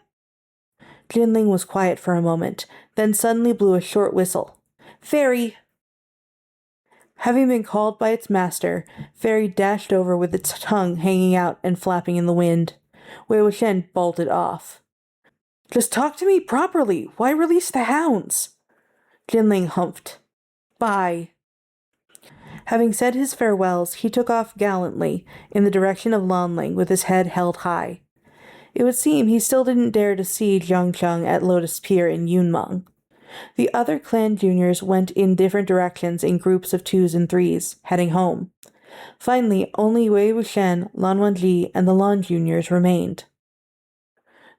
Jinling was quiet for a moment, then suddenly blew a short whistle. Fairy! Having been called by its master, Fairy dashed over with its tongue hanging out and flapping in the wind. Wei Wuxian bolted off. Just talk to me properly. Why release the hounds? Jinling humphed. Bye. Having said his farewells, he took off gallantly in the direction of Lanling with his head held high. It would seem he still didn't dare to see Jiangcheng at Lotus Pier in Yunmeng. The other clan juniors went in different directions in groups of 2s and 3s, heading home. Finally, only Wei Wuxian, Lan Wangji, and the Lan juniors remained.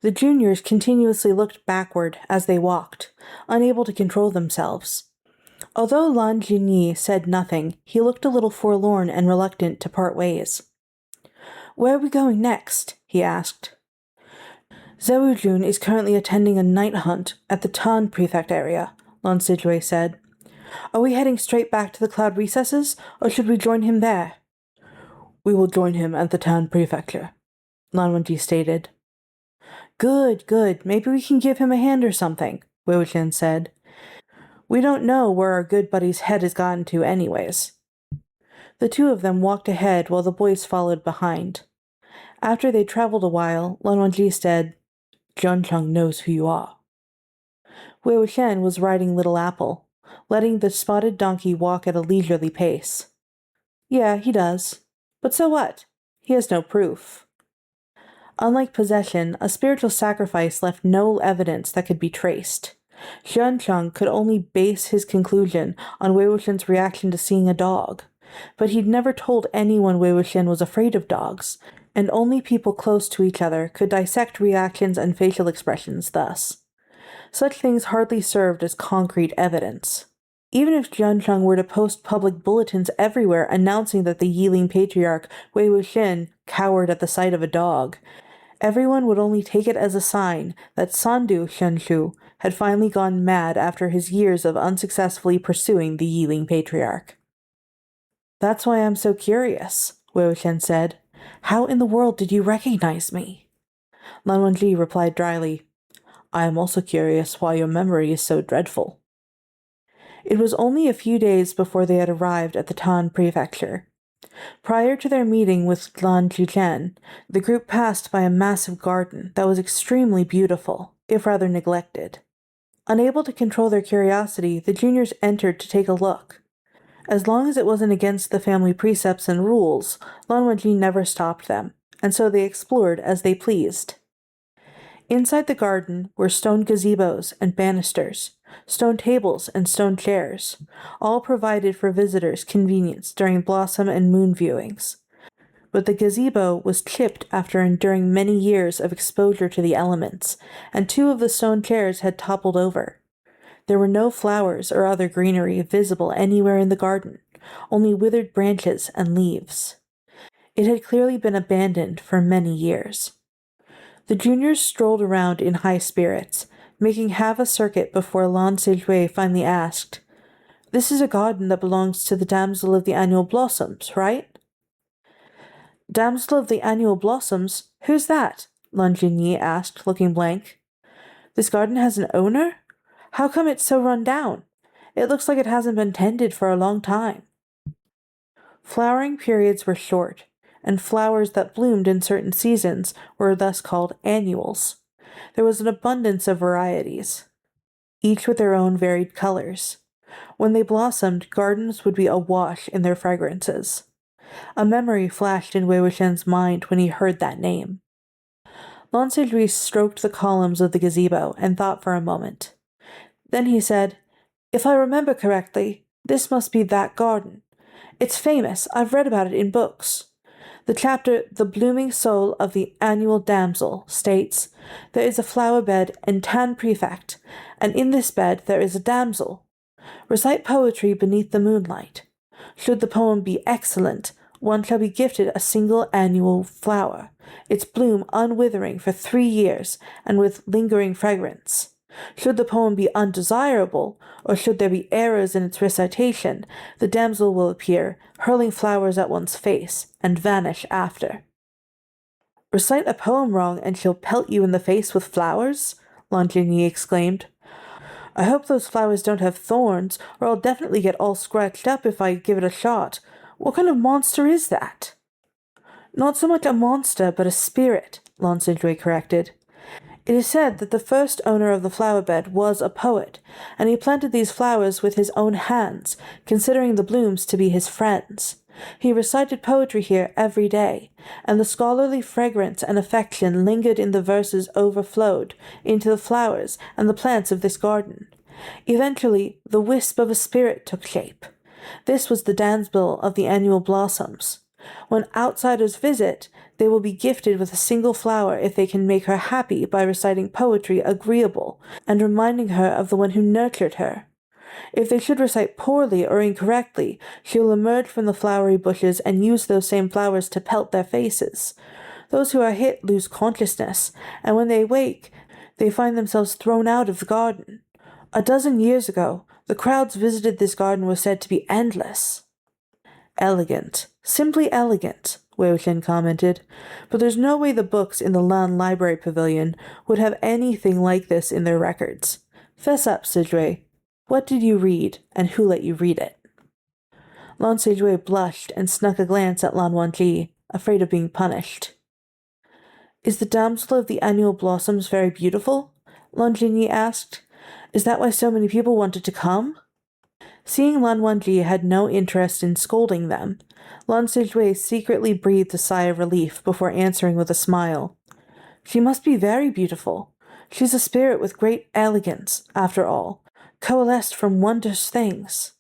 The juniors continuously looked backward as they walked, unable to control themselves. Although Lan Jinyi said nothing, he looked a little forlorn and reluctant to part ways. Where are we going next? He asked. Zhou Jun is currently attending a night hunt at the Tan Prefect area, Lan Sizhui said. Are we heading straight back to the cloud recesses, or should we join him there? We will join him at the Tan Prefecture, Lan Wangji stated. Good, good. Maybe we can give him a hand or something, Wei Wuxian said. We don't know where our good buddy's head has gotten to anyways. The two of them walked ahead while the boys followed behind. After they traveled a while, Lan Wangji said, Jiangcheng knows who you are. Wei Wuxian was riding Little Apple, letting the spotted donkey walk at a leisurely pace. Yeah, he does. But so what? He has no proof. Unlike possession, a spiritual sacrifice left no evidence that could be traced. Jiangcheng could only base his conclusion on Wei Wuxian's reaction to seeing a dog, but he'd never told anyone Wei Wuxian was afraid of dogs, and only people close to each other could dissect reactions and facial expressions thus. Such things hardly served as concrete evidence. Even if Jiangcheng were to post public bulletins everywhere announcing that the Yiling patriarch Wei Wuxian cowered at the sight of a dog, everyone would only take it as a sign that Sandu Shenshu had finally gone mad after his years of unsuccessfully pursuing the Yiling patriarch. That's why I'm so curious, Wei Wuxian said. How in the world did you recognize me? Lan Wangji replied dryly, I am also curious why your memory is so dreadful. It was only a few days before they had arrived at the Tan Prefecture. Prior to their meeting with Lan Zhijian, the group passed by a massive garden that was extremely beautiful, if rather neglected. Unable to control their curiosity, the juniors entered to take a look. As long as it wasn't against the family precepts and rules, Lan Wangji never stopped them, and so they explored as they pleased. Inside the garden were stone gazebos and banisters, stone tables and stone chairs, all provided for visitors' convenience during blossom and moon viewings. But the gazebo was chipped after enduring many years of exposure to the elements, and 2 of the stone chairs had toppled over. There were no flowers or other greenery visible anywhere in the garden, only withered branches and leaves. It had clearly been abandoned for many years. The juniors strolled around in high spirits, making half a circuit before Lan Sizhui finally asked, This is a garden that belongs to the Damsel of the Annual Blossoms, right? Damsel of the Annual Blossoms? Who's that? Lan Jinyi asked, looking blank. This garden has an owner? How come it's so run down? It looks like it hasn't been tended for a long time. Flowering periods were short, and flowers that bloomed in certain seasons were thus called annuals. There was an abundance of varieties, each with their own varied colors. When they blossomed, gardens would be awash in their fragrances. A memory flashed in Wei Wuxian's mind when he heard that name. Lan Sijui stroked the columns of the gazebo and thought for a moment. Then he said, "If I remember correctly, this must be that garden. It's famous. I've read about it in books." The chapter, "The Blooming Soul of the Annual Damsel," states, "There is a flower bed and tan prefect, and in this bed there is a damsel. Recite poetry beneath the moonlight. Should the poem be excellent, one shall be gifted a single annual flower, its bloom unwithering for 3 years and with lingering fragrance. Should the poem be undesirable, or should there be errors in its recitation, the damsel will appear, hurling flowers at one's face, and vanish after." "Recite a poem wrong and she'll pelt you in the face with flowers?" Lan Jinyi exclaimed. "I hope those flowers don't have thorns, or I'll definitely get all scratched up if I give it a shot. What kind of monster is that?" "Not so much a monster, but a spirit," Lan Sijui corrected. "It is said that the first owner of the flower bed was a poet, and he planted these flowers with his own hands, considering the blooms to be his friends. He recited poetry here every day, and the scholarly fragrance and affection lingered in the verses overflowed into the flowers and the plants of this garden. Eventually, the wisp of a spirit took shape. This was the damsel of the annual blossoms. When outsiders visit, they will be gifted with a single flower if they can make her happy by reciting poetry agreeable and reminding her of the one who nurtured her. If they should recite poorly or incorrectly, she will emerge from the flowery bushes and use those same flowers to pelt their faces. Those who are hit lose consciousness, and when they wake, they find themselves thrown out of the garden. A dozen years ago, the crowds visited this garden were said to be endless." "Elegant. Simply elegant," Wei Wuxian commented, "but there's no way the books in the Lan Library Pavilion would have anything like this in their records. Fess up, Sijui. What did you read, and who let you read it?" Lan Sijui blushed and snuck a glance at Lan Wangji, afraid of being punished. "Is the damsel of the annual blossoms very beautiful?" Lan Jinyi asked. "Is that why so many people wanted to come?" Seeing Lan Wangji had no interest in scolding them, Lan Sijui secretly breathed a sigh of relief before answering with a smile. "She must be very beautiful. She's a spirit with great elegance, after all, coalesced from wondrous things.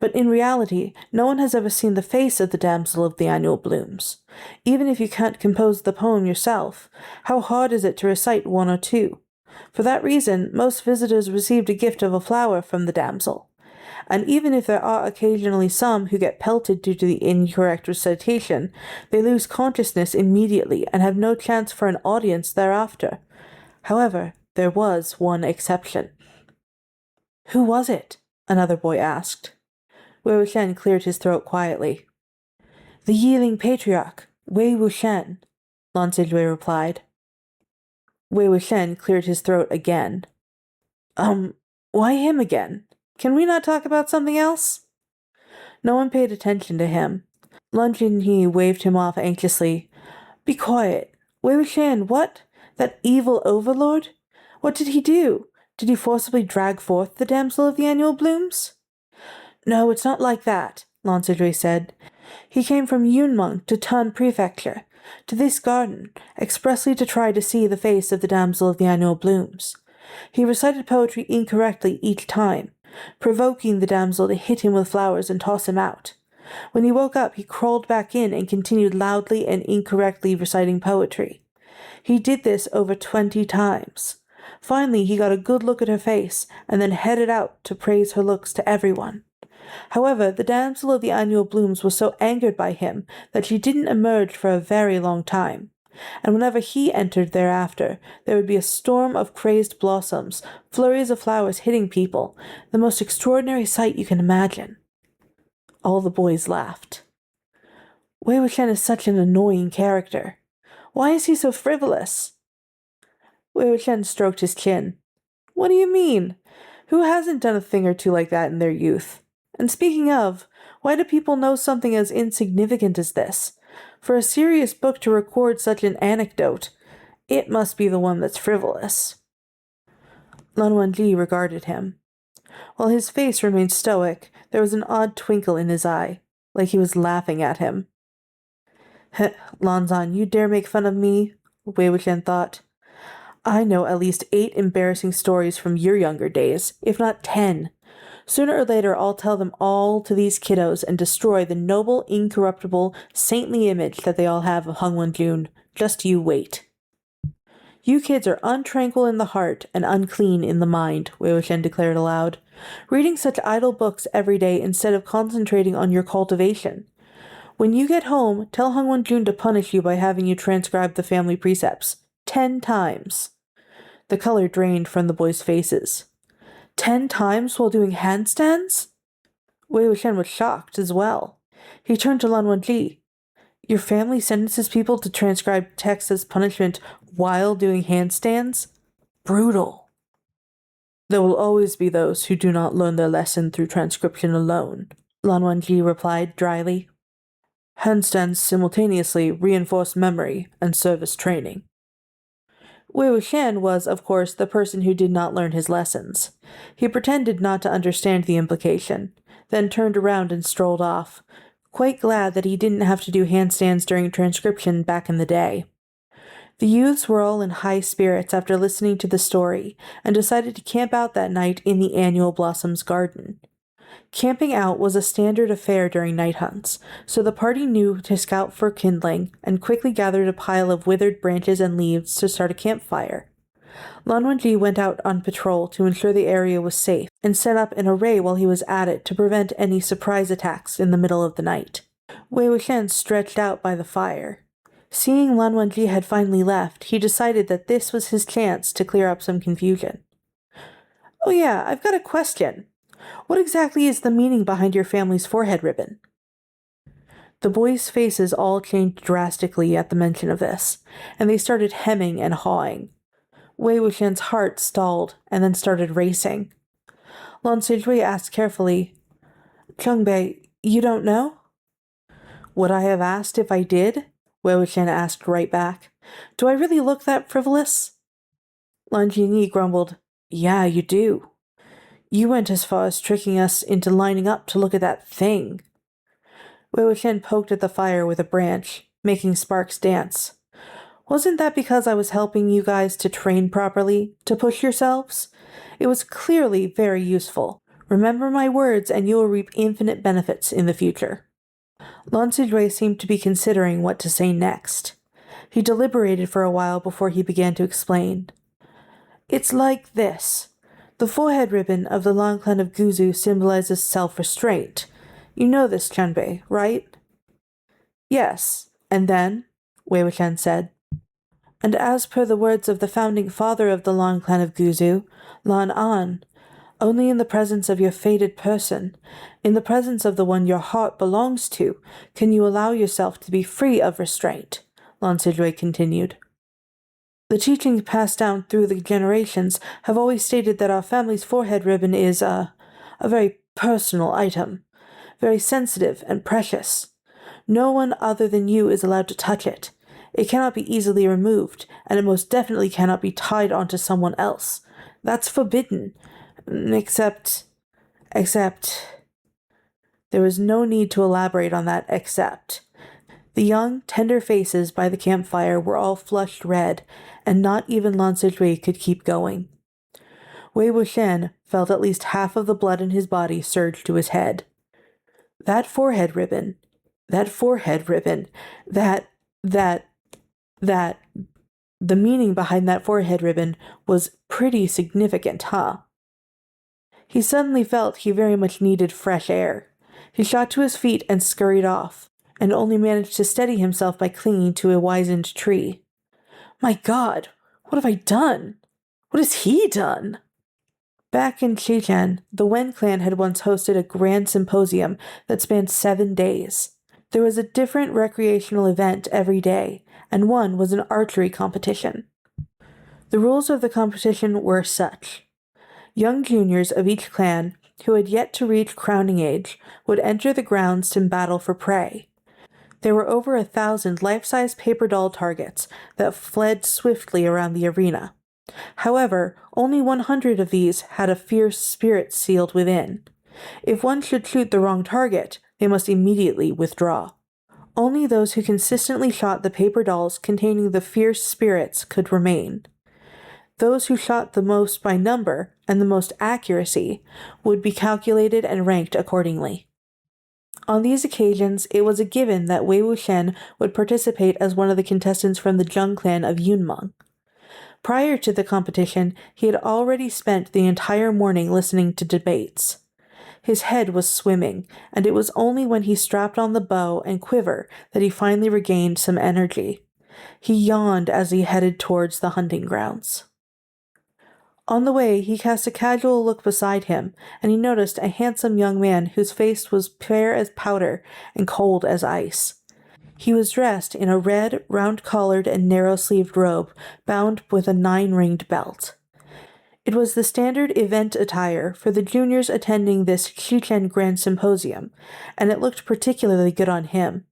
But in reality, no one has ever seen the face of the damsel of the annual blooms. Even if you can't compose the poem yourself, how hard is it to recite one or two? For that reason, most visitors received a gift of a flower from the damsel. And even if there are occasionally some who get pelted due to the incorrect recitation, they lose consciousness immediately and have no chance for an audience thereafter. However, there was one exception." "Who was it?" another boy asked. Wei Wuxian cleared his throat quietly. "The Yiling patriarch, Wei Wuxian," Lan Sijui replied. Wei Wuxian cleared his throat again. Why him again? Can we not talk about something else?" No one paid attention to him. Lan Jinyi waved him off anxiously. "Be quiet. Wei Wuxian, what? That evil overlord? What did he do? Did he forcibly drag forth the damsel of the annual blooms?" "No, it's not like that," Lan Sijui said. "He came from Yunmeng to Tan Prefecture, to this garden, expressly to try to see the face of the damsel of the annual blooms. He recited poetry incorrectly each time, provoking the damsel to hit him with flowers and toss him out. When he woke up, he crawled back in and continued loudly and incorrectly reciting poetry. He did this over 20 times. Finally, he got a good look at her face and then headed out to praise her looks to everyone. However, the damsel of the annual blooms was so angered by him that she didn't emerge for a very long time. And whenever he entered thereafter, there would be a storm of crazed blossoms, flurries of flowers hitting people, the most extraordinary sight you can imagine." All the boys laughed. "Wei Wuxian is such an annoying character. Why is he so frivolous?" Wei Wuxian stroked his chin. "What do you mean? Who hasn't done a thing or two like that in their youth? And speaking of, why do people know something as insignificant as this? For a serious book to record such an anecdote, It must be the one that's frivolous. Lan Wangji regarded him. While his face remained stoic, there was an odd twinkle in his eye, like he was laughing at him. Lanzan, you dare make fun of me? Wei Wuxian thought. I know at least 8 embarrassing stories from your younger days, if not 10. Sooner or later, I'll tell them all to these kiddos and destroy the noble, incorruptible, saintly image that they all have of Hung Wenjun. Just you wait. You kids are untranquil in the heart and unclean in the mind, Wei Wuxian declared aloud, reading such idle books every day instead of concentrating on your cultivation. When you get home, tell Hung Wenjun to punish you by having you transcribe the family precepts 10 times. The color drained from the boys' faces. 10 times while doing handstands? Wei Wuxian was shocked as well. He turned to Lan Wangji. Your family sentences people to transcribe text as punishment while doing handstands? Brutal. There will always be those who do not learn their lesson through transcription alone, Lan Wangji replied dryly. Handstands simultaneously reinforce memory and serve as training. Wei Wuxian was, of course, the person who did not learn his lessons. He pretended not to understand the implication, then turned around and strolled off, quite glad that he didn't have to do handstands during transcription back in the day. The youths were all in high spirits after listening to the story and decided to camp out that night in the annual Blossoms Garden. Camping out was a standard affair during night hunts, so the party knew to scout for kindling and quickly gathered a pile of withered branches and leaves to start a campfire. Lan Wangji went out on patrol to ensure the area was safe and set up an array while he was at it to prevent any surprise attacks in the middle of the night. Wei Wuxian stretched out by the fire. Seeing Lan Wangji had finally left, he decided that this was his chance to clear up some confusion. Oh yeah, I've got a question. What exactly is the meaning behind your family's forehead ribbon? The boys' faces all changed drastically at the mention of this, and they started hemming and hawing. Wei Wuxian's heart stalled and then started racing. Lan Sijui asked carefully, Chongbei, you don't know? Would I have asked if I did? Wei Wuxian asked right back. Do I really look that frivolous? Lan Jingyi grumbled, Yeah, you do. You went as far as tricking us into lining up to look at that thing. Wei Wuxian poked at the fire with a branch, making sparks dance. Wasn't that because I was helping you guys to train properly, to push yourselves? It was clearly very useful. Remember my words and you will reap infinite benefits in the future. Lan Sijui seemed to be considering what to say next. He deliberated for a while before he began to explain. It's like this. The forehead ribbon of the Long Clan of Guzu symbolizes self-restraint. You know this, Chunbei, right? Yes, and then, Wei Wuxian said. And as per the words of the founding father of the Long Clan of Guzu, Lan An, only in the presence of your fated person, in the presence of the one your heart belongs to, can you allow yourself to be free of restraint, Lan Sijui continued. The teachings passed down through the generations have always stated that our family's forehead ribbon is a very personal item, very sensitive and precious. No one other than you is allowed to touch it. It cannot be easily removed, and it most definitely cannot be tied onto someone else. That's forbidden. Except... There was no need to elaborate on that except. The young, tender faces by the campfire were all flushed red, and not even Lan Sijui could keep going. Wei Wuxian felt at least half of the blood in his body surge to his head. The meaning behind that forehead ribbon was pretty significant, huh? He suddenly felt he very much needed fresh air. He shot to his feet and scurried off, and only managed to steady himself by clinging to a wizened tree. My God, what have I done? What has he done? Back in Xijian, the Wen clan had once hosted a grand symposium that spanned 7 days. There was a different recreational event every day, and one was an archery competition. The rules of the competition were such. Young juniors of each clan, who had yet to reach crowning age, would enter the grounds to battle for prey. There were over 1,000 life-size paper doll targets that fled swiftly around the arena. However, only 100 of these had a fierce spirit sealed within. If one should shoot the wrong target, they must immediately withdraw. Only those who consistently shot the paper dolls containing the fierce spirits could remain. Those who shot the most by number and the most accuracy would be calculated and ranked accordingly. On these occasions, it was a given that Wei Wuxian would participate as one of the contestants from the Zheng clan of Yunmeng. Prior to the competition, he had already spent the entire morning listening to debates. His head was swimming, and it was only when he strapped on the bow and quiver that he finally regained some energy. He yawned as he headed towards the hunting grounds. On the way, he cast a casual look beside him, and he noticed a handsome young man whose face was fair as powder and cold as ice. He was dressed in a red, round-collared and narrow-sleeved robe bound with a 9-ringed belt. It was the standard event attire for the juniors attending this Shichen Grand Symposium, and it looked particularly good on him.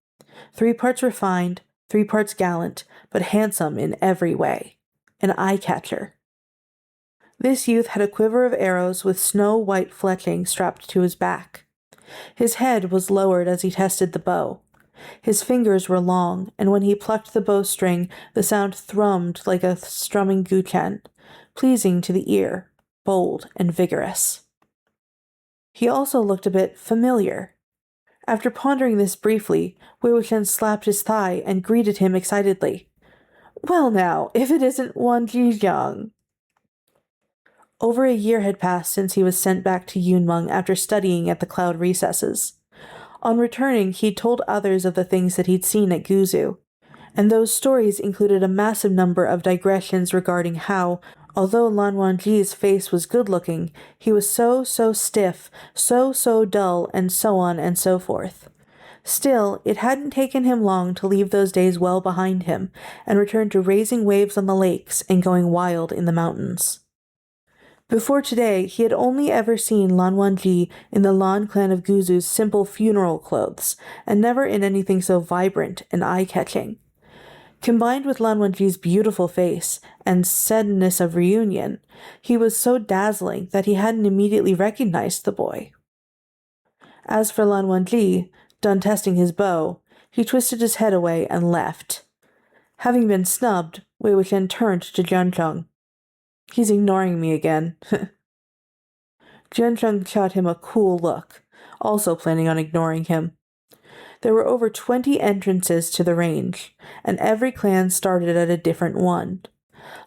3 parts refined, 3 parts gallant, but handsome in every way. An eye-catcher. This youth had a quiver of arrows with snow-white fletching strapped to his back. His head was lowered as he tested the bow. His fingers were long, and when he plucked the bowstring, the sound thrummed like a strumming guqian, pleasing to the ear, bold and vigorous. He also looked a bit familiar. After pondering this briefly, Wei Wuxian slapped his thigh and greeted him excitedly. "Well now, if it isn't Wangji." Over a year had passed since he was sent back to Yunmeng after studying at the cloud recesses. On returning, he'd told others of the things that he'd seen at Guzu, and those stories included a massive number of digressions regarding how, although Lan Wangji's face was good-looking, he was so stiff, so dull, and so on and so forth. Still, it hadn't taken him long to leave those days well behind him and return to raising waves on the lakes and going wild in the mountains. Before today, he had only ever seen Lan Wangji in the Lan clan of Guzu's simple funeral clothes, and never in anything so vibrant and eye-catching. Combined with Lan Wangji's beautiful face and suddenness of reunion, he was so dazzling that he hadn't immediately recognized the boy. As for Lan Wangji, done testing his bow, he twisted his head away and left. Having been snubbed, Wei Wuxian turned to Jianzheng. "He's ignoring me again." Jianzheng shot him a cool look, also planning on ignoring him. There were over 20 entrances to the range, and every clan started at a different one.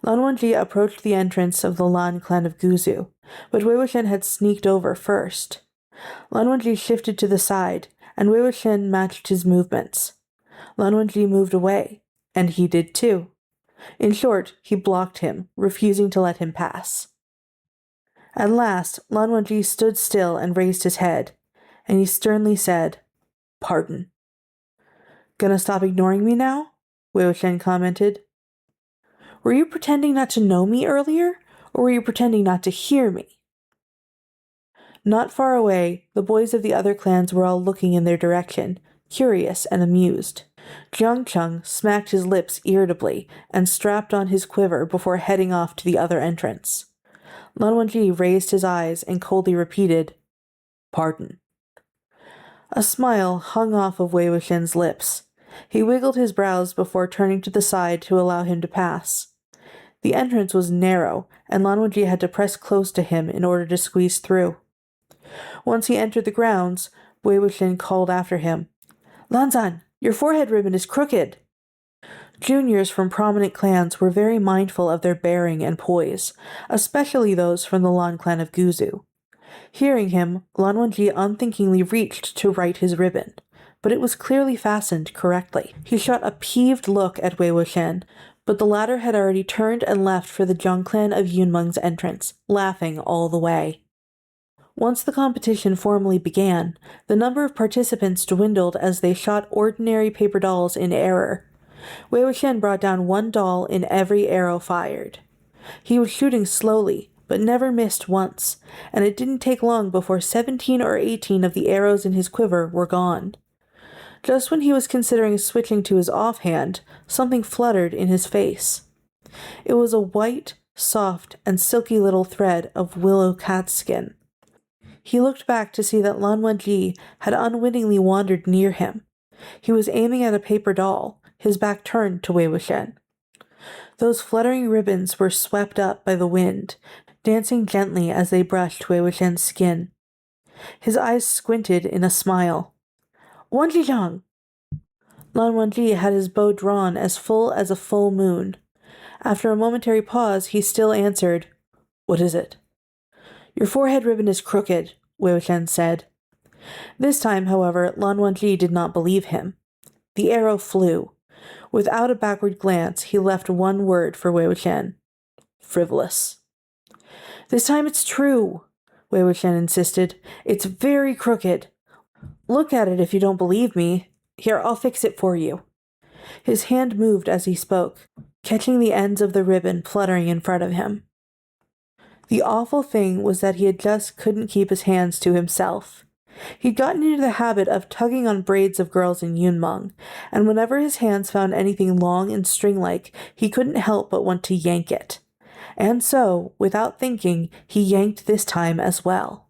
Lan Wangji approached the entrance of the Lan clan of Guzu, but Wei Wuxian had sneaked over first. Lan Wangji shifted to the side, and Wei Wuxian matched his movements. Lan Wangji moved away, and he did too. In short, he blocked him, refusing to let him pass. At last, Lan Wangji stood still and raised his head, and he sternly said, "Pardon." "Gonna stop ignoring me now?" Wei Wuxian commented. "Were you pretending not to know me earlier, or were you pretending not to hear me?" Not far away, the boys of the other clans were all looking in their direction, curious and amused. Jiangcheng smacked his lips irritably and strapped on his quiver before heading off to the other entrance. Lan Wangji raised his eyes and coldly repeated, "Pardon." A smile hung off of Wei Wuxian's lips. He wiggled his brows before turning to the side to allow him to pass. The entrance was narrow, and Lan Wangji had to press close to him in order to squeeze through. Once he entered the grounds, Wei Wuxian called after him, "Lanzan, your forehead ribbon is crooked." Juniors from prominent clans were very mindful of their bearing and poise, especially those from the Lan clan of Guzu. Hearing him, Lan Wangji unthinkingly reached to right his ribbon, but it was clearly fastened correctly. He shot a peeved look at Wei Wuxian, but the latter had already turned and left for the Zheng clan of Yunmeng's entrance, laughing all the way. Once the competition formally began, the number of participants dwindled as they shot ordinary paper dolls in error. Wei Wuxian brought down 1 doll in every arrow fired. He was shooting slowly, but never missed once, and it didn't take long before 17 or 18 of the arrows in his quiver were gone. Just when he was considering switching to his offhand, something fluttered in his face. It was a white, soft, and silky little thread of willow cat skin. He looked back to see that Lan Wangji had unwittingly wandered near him. He was aiming at a paper doll, his back turned to Wei Wuxian. Those fluttering ribbons were swept up by the wind, dancing gently as they brushed Wei Wuxian's skin. His eyes squinted in a smile. "Wangji Zhang!" Lan Wangji had his bow drawn as a full moon. After a momentary pause, he still answered, "What is it?" "Your forehead ribbon is crooked," Wei Wuxian said. This time, however, Lan Wangji did not believe him. The arrow flew. Without a backward glance, he left one word for Wei Wuxian. "Frivolous." "This time it's true," Wei Wuxian insisted. "It's very crooked. Look at it if you don't believe me. Here, I'll fix it for you." His hand moved as he spoke, catching the ends of the ribbon fluttering in front of him. The awful thing was that he just couldn't keep his hands to himself. He'd gotten into the habit of tugging on braids of girls in Yunmeng, and whenever his hands found anything long and string-like, he couldn't help but want to yank it. And so, without thinking, he yanked this time as well.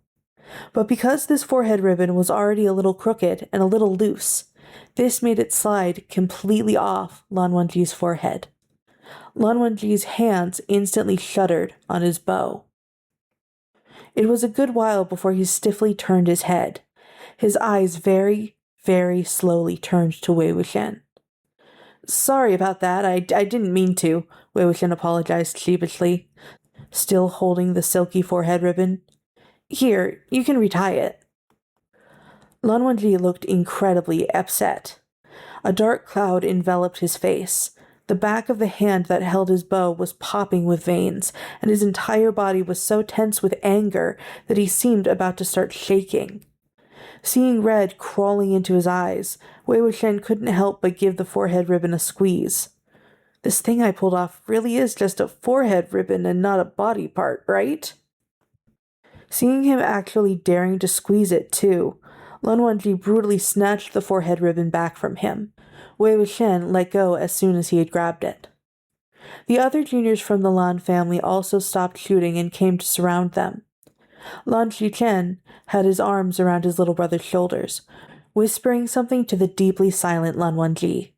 But because this forehead ribbon was already a little crooked and a little loose, this made it slide completely off Lan Wangji's forehead. Lan Wangji's hands instantly shuddered on his bow. It was a good while before he stiffly turned his head. His eyes very, very slowly turned to Wei Wuxian. "Sorry about that, I didn't mean to," Wei Wuxian apologized sheepishly, still holding the silky forehead ribbon. "Here, you can retie it." Lan Wangji looked incredibly upset. A dark cloud enveloped his face. The back of the hand that held his bow was popping with veins, and his entire body was so tense with anger that he seemed about to start shaking. Seeing red crawling into his eyes, Wei Wuxian couldn't help but give the forehead ribbon a squeeze. "This thing I pulled off really is just a forehead ribbon and not a body part, right?" Seeing him actually daring to squeeze it, too, Lan Wangji brutally snatched the forehead ribbon back from him. Wei Wuxian let go as soon as he had grabbed it. The other juniors from the Lan family also stopped shooting and came to surround them. Lan Xichen had his arms around his little brother's shoulders, whispering something to the deeply silent Lan Wangji.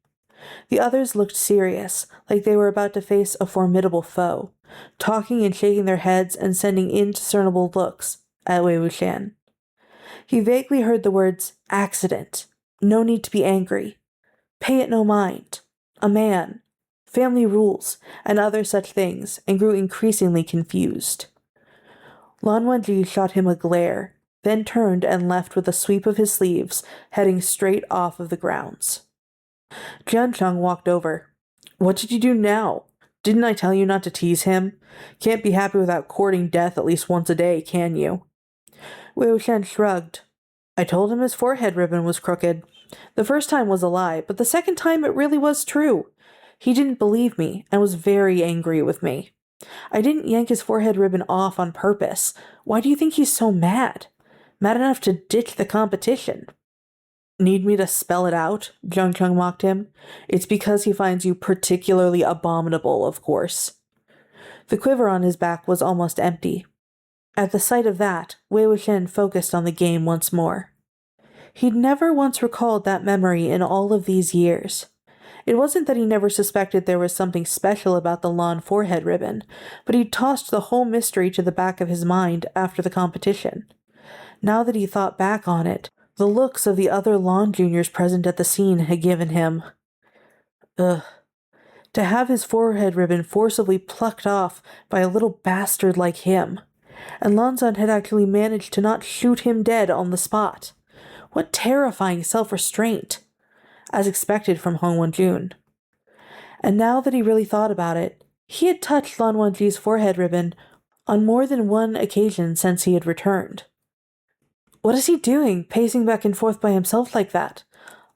The others looked serious, like they were about to face a formidable foe, talking and shaking their heads and sending indiscernible looks at Wei Wuxian. He vaguely heard the words, "accident," "no need to be angry," "pay it no mind," "a man," "family rules," and other such things, and grew increasingly confused. Lan Wangji shot him a glare, then turned and left with a sweep of his sleeves, heading straight off of the grounds. Jiancheng walked over. "What did you do now? Didn't I tell you not to tease him? Can't be happy without courting death at least once a day, can you?" Wei Wuxian shrugged. "I told him his forehead ribbon was crooked. The first time was a lie, but the second time it really was true. He didn't believe me and was very angry with me. I didn't yank his forehead ribbon off on purpose. Why do you think he's so mad? Mad enough to ditch the competition." "Need me to spell it out?" Jiancheng mocked him. "It's because he finds you particularly abominable, of course." The quiver on his back was almost empty. At the sight of that, Wei Wuxian focused on the game once more. He'd never once recalled that memory in all of these years. It wasn't that he never suspected there was something special about the Lan forehead ribbon, but he'd tossed the whole mystery to the back of his mind after the competition. Now that he thought back on it, the looks of the other Lan juniors present at the scene had given him... Ugh. To have his forehead ribbon forcibly plucked off by a little bastard like him. And Lanzan had actually managed to not shoot him dead on the spot. What terrifying self-restraint! As expected from Hong Wenjun. And now that he really thought about it, he had touched Lan Wangji's forehead ribbon on more than one occasion since he had returned. What is he doing, pacing back and forth by himself like that?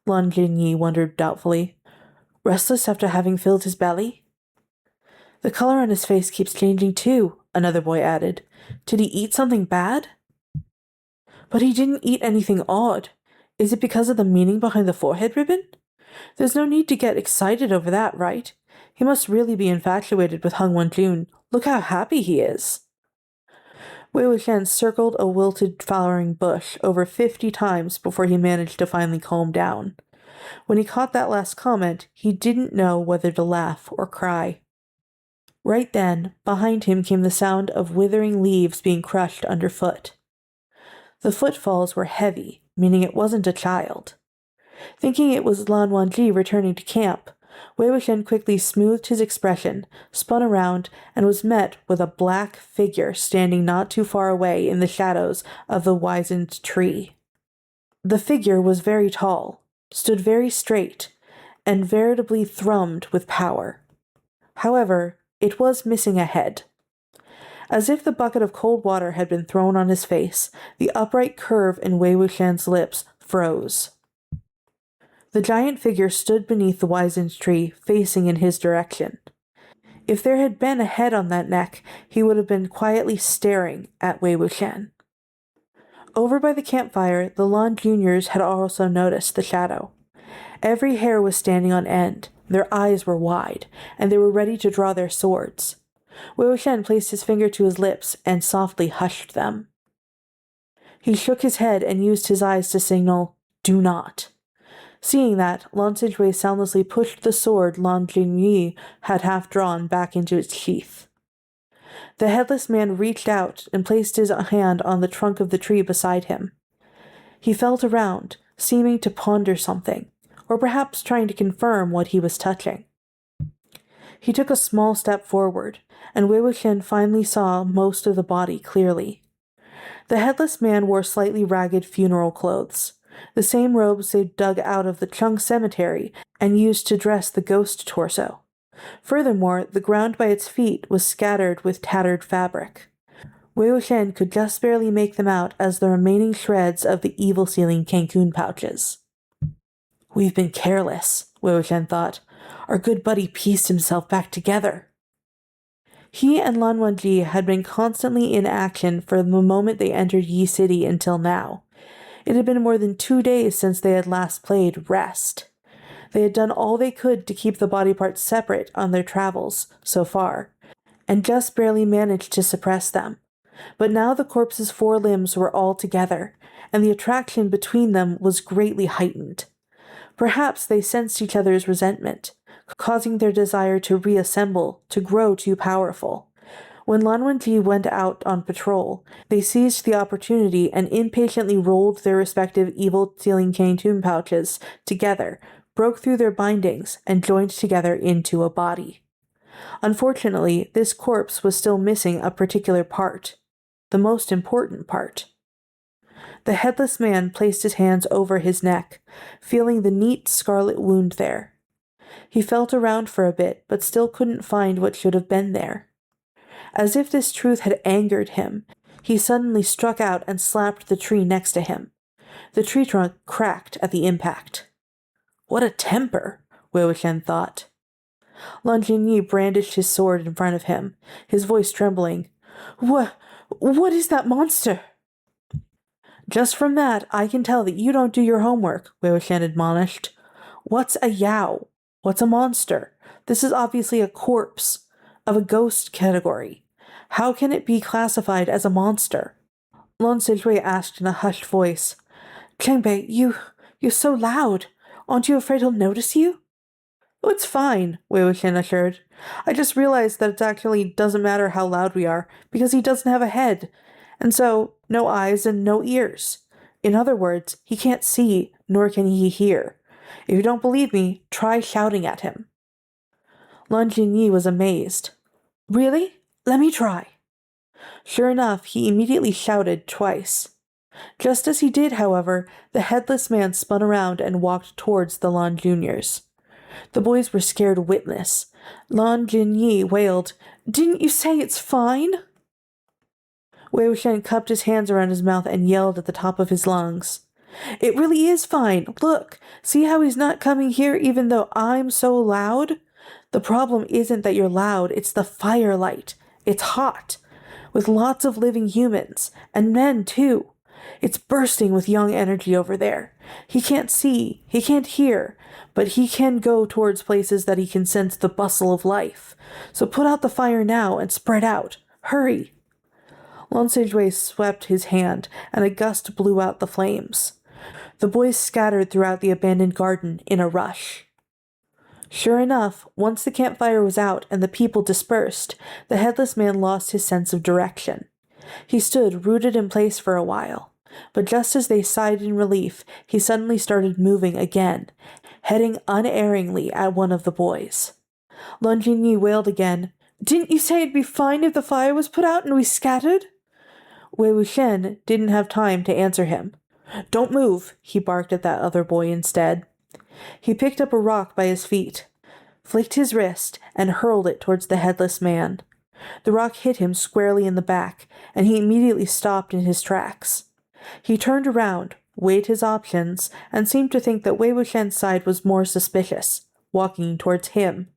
Lan Jinyi wondered doubtfully. Restless after having filled his belly? The color on his face keeps changing too, another boy added. Did he eat something bad? But he didn't eat anything odd. Is it because of the meaning behind the forehead ribbon? There's no need to get excited over that, right? He must really be infatuated with Hung Won-jun. Look how happy he is. Wei Wuxian circled a wilted flowering bush over 50 times before he managed to finally calm down. When he caught that last comment, he didn't know whether to laugh or cry. Right then, behind him came the sound of withering leaves being crushed underfoot. The footfalls were heavy, meaning it wasn't a child. Thinking it was Lan Wangji returning to camp, Wei Wuxian quickly smoothed his expression, spun around, and was met with a black figure standing not too far away in the shadows of the wizened tree. The figure was very tall, stood very straight, and veritably thrummed with power. However, it was missing a head. As if the bucket of cold water had been thrown on his face, the upright curve in Wei Wuxian's lips froze. The giant figure stood beneath the wizened tree, facing in his direction. If there had been a head on that neck, he would have been quietly staring at Wei Wuxian. Over by the campfire, the Lan juniors had also noticed the shadow. Every hair was standing on end, their eyes were wide, and they were ready to draw their swords. Wei Wuxian placed his finger to his lips and softly hushed them. He shook his head and used his eyes to signal, "Do not." Seeing that, Lan Zijui soundlessly pushed the sword Lan Jingyi had half drawn back into its sheath. The headless man reached out and placed his hand on the trunk of the tree beside him. He felt around, seeming to ponder something, or perhaps trying to confirm what he was touching. He took a small step forward, and Wei Wuxian finally saw most of the body clearly. The headless man wore slightly ragged funeral clothes, the same robes they'd dug out of the Chung cemetery and used to dress the ghost torso. Furthermore, the ground by its feet was scattered with tattered fabric. Wei Wuxian could just barely make them out as the remaining shreds of the evil-sealing Cancun pouches. "We've been careless," Wei Wuxian thought. "Our good buddy pieced himself back together." He and Lan Wangji had been constantly in action from the moment they entered Yi City until now. It had been more than 2 days since they had last played Rest. They had done all they could to keep the body parts separate on their travels, so far, and just barely managed to suppress them. But now the corpse's 4 limbs were all together, and the attraction between them was greatly heightened. Perhaps they sensed each other's resentment, causing their desire to reassemble to grow too powerful. When Lan Wangji went out on patrol, they seized the opportunity and impatiently rolled their respective evil-sealing Cancun pouches together, broke through their bindings, and joined together into a body. Unfortunately, this corpse was still missing a particular part, the most important part. The headless man placed his hands over his neck, feeling the neat scarlet wound there. He felt around for a bit, but still couldn't find what should have been there. As if this truth had angered him, he suddenly struck out and slapped the tree next to him. The tree trunk cracked at the impact. What a temper, Wei Wuxian thought. Lan Jingyi brandished his sword in front of him, his voice trembling. What is that monster? Just from that, I can tell that you don't do your homework, Wei Wuxian admonished. What's a yao? What's a monster? This is obviously a corpse, of a ghost category. How can it be classified as a monster? Lan Zijui asked in a hushed voice. Chengbei, you're so loud. Aren't you afraid he'll notice you? Oh, it's fine, Wei Wuxian assured. I just realized that it actually doesn't matter how loud we are, because he doesn't have a head, and so no eyes and no ears. In other words, he can't see, nor can he hear. If you don't believe me, try shouting at him. Lan Jingyi was amazed. Really? Let me try. Sure enough, he immediately shouted twice. Just as he did, however, the headless man spun around and walked towards the Lan juniors. The boys were scared witless. Lan Jingyi wailed, Didn't you say it's fine? Wei Wuxian cupped his hands around his mouth and yelled at the top of his lungs. It really is fine. Look, see how he's not coming here even though I'm so loud? The problem isn't that you're loud, it's the firelight. It's hot, with lots of living humans, and men too. It's bursting with young energy over there. He can't see, he can't hear, but he can go towards places that he can sense the bustle of life. So put out the fire now and spread out. Hurry!" Lon Sidgway swept his hand, and a gust blew out the flames. The boys scattered throughout the abandoned garden in a rush. Sure enough, once the campfire was out and the people dispersed, the headless man lost his sense of direction. He stood rooted in place for a while, but just as they sighed in relief, he suddenly started moving again, heading unerringly at one of the boys. Lon Jinyi wailed again, "Didn't you say it'd be fine if the fire was put out and we scattered?" Wei Wuxian didn't have time to answer him. "Don't move," he barked at that other boy instead. He picked up a rock by his feet, flicked his wrist, and hurled it towards the headless man. The rock hit him squarely in the back, and he immediately stopped in his tracks. He turned around, weighed his options, and seemed to think that Wei Wuxian's side was more suspicious, walking towards him.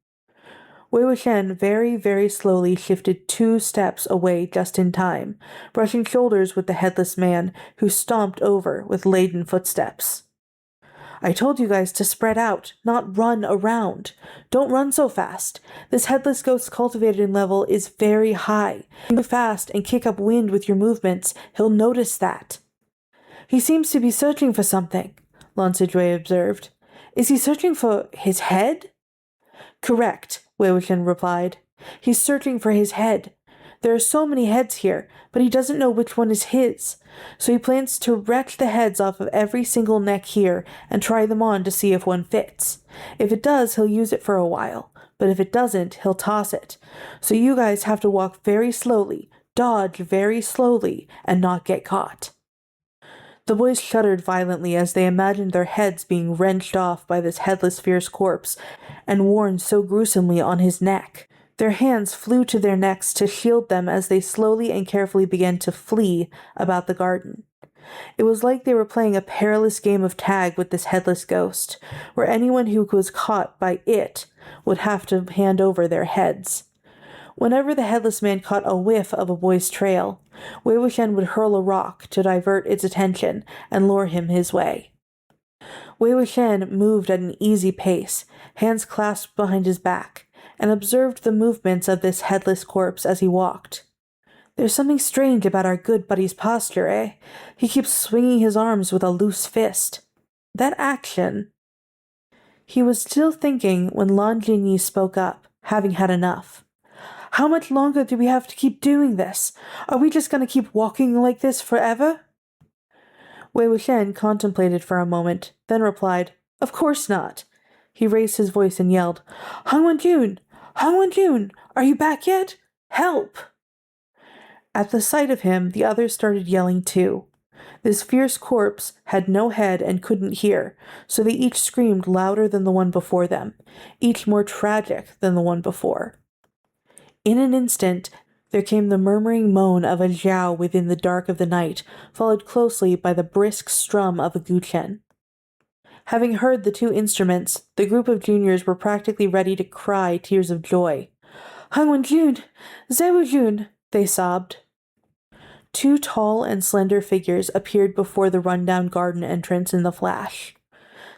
Wei Wuxian very, very slowly shifted 2 steps away just in time, brushing shoulders with the headless man, who stomped over with laden footsteps. "I told you guys to spread out, not run around. Don't run so fast. This headless ghost's cultivated level is very high. If you move fast and kick up wind with your movements, he'll notice that." "He seems to be searching for something," Lon Sidgway observed. "Is he searching for his head?" "Correct," Wei Wuxian replied. "He's searching for his head. There are so many heads here, but he doesn't know which one is his. So he plans to wrench the heads off of every single neck here and try them on to see if one fits. If it does, he'll use it for a while, but if it doesn't, he'll toss it. So you guys have to walk very slowly, dodge very slowly, and not get caught." The boys shuddered violently as they imagined their heads being wrenched off by this headless fierce corpse and worn so gruesomely on his neck. Their hands flew to their necks to shield them as they slowly and carefully began to flee about the garden. It was like they were playing a perilous game of tag with this headless ghost, where anyone who was caught by it would have to hand over their heads. Whenever the headless man caught a whiff of a boy's trail, Wei Wuxian would hurl a rock to divert its attention and lure him his way. Wei Wuxian moved at an easy pace, hands clasped behind his back, and observed the movements of this headless corpse as he walked. "There's something strange about our good buddy's posture, eh? He keeps swinging his arms with a loose fist. That action—" He was still thinking when Lon Jinyi spoke up, having had enough. "How much longer do we have to keep doing this? Are we just going to keep walking like this forever?" Wei Wuxian contemplated for a moment, then replied, "Of course not." He raised his voice and yelled, "Hang Wenjun! Hang Wenjun! Are you back yet? Help!" At the sight of him, the others started yelling too. This fierce corpse had no head and couldn't hear, so they each screamed louder than the one before them, each more tragic than the one before. In an instant, there came the murmuring moan of a jiao within the dark of the night, followed closely by the brisk strum of a guqian. Having heard the 2 instruments, the group of juniors were practically ready to cry tears of joy. "Hang Wenjun! Zewujun!" they sobbed. 2 tall and slender figures appeared before the rundown garden entrance in the flash.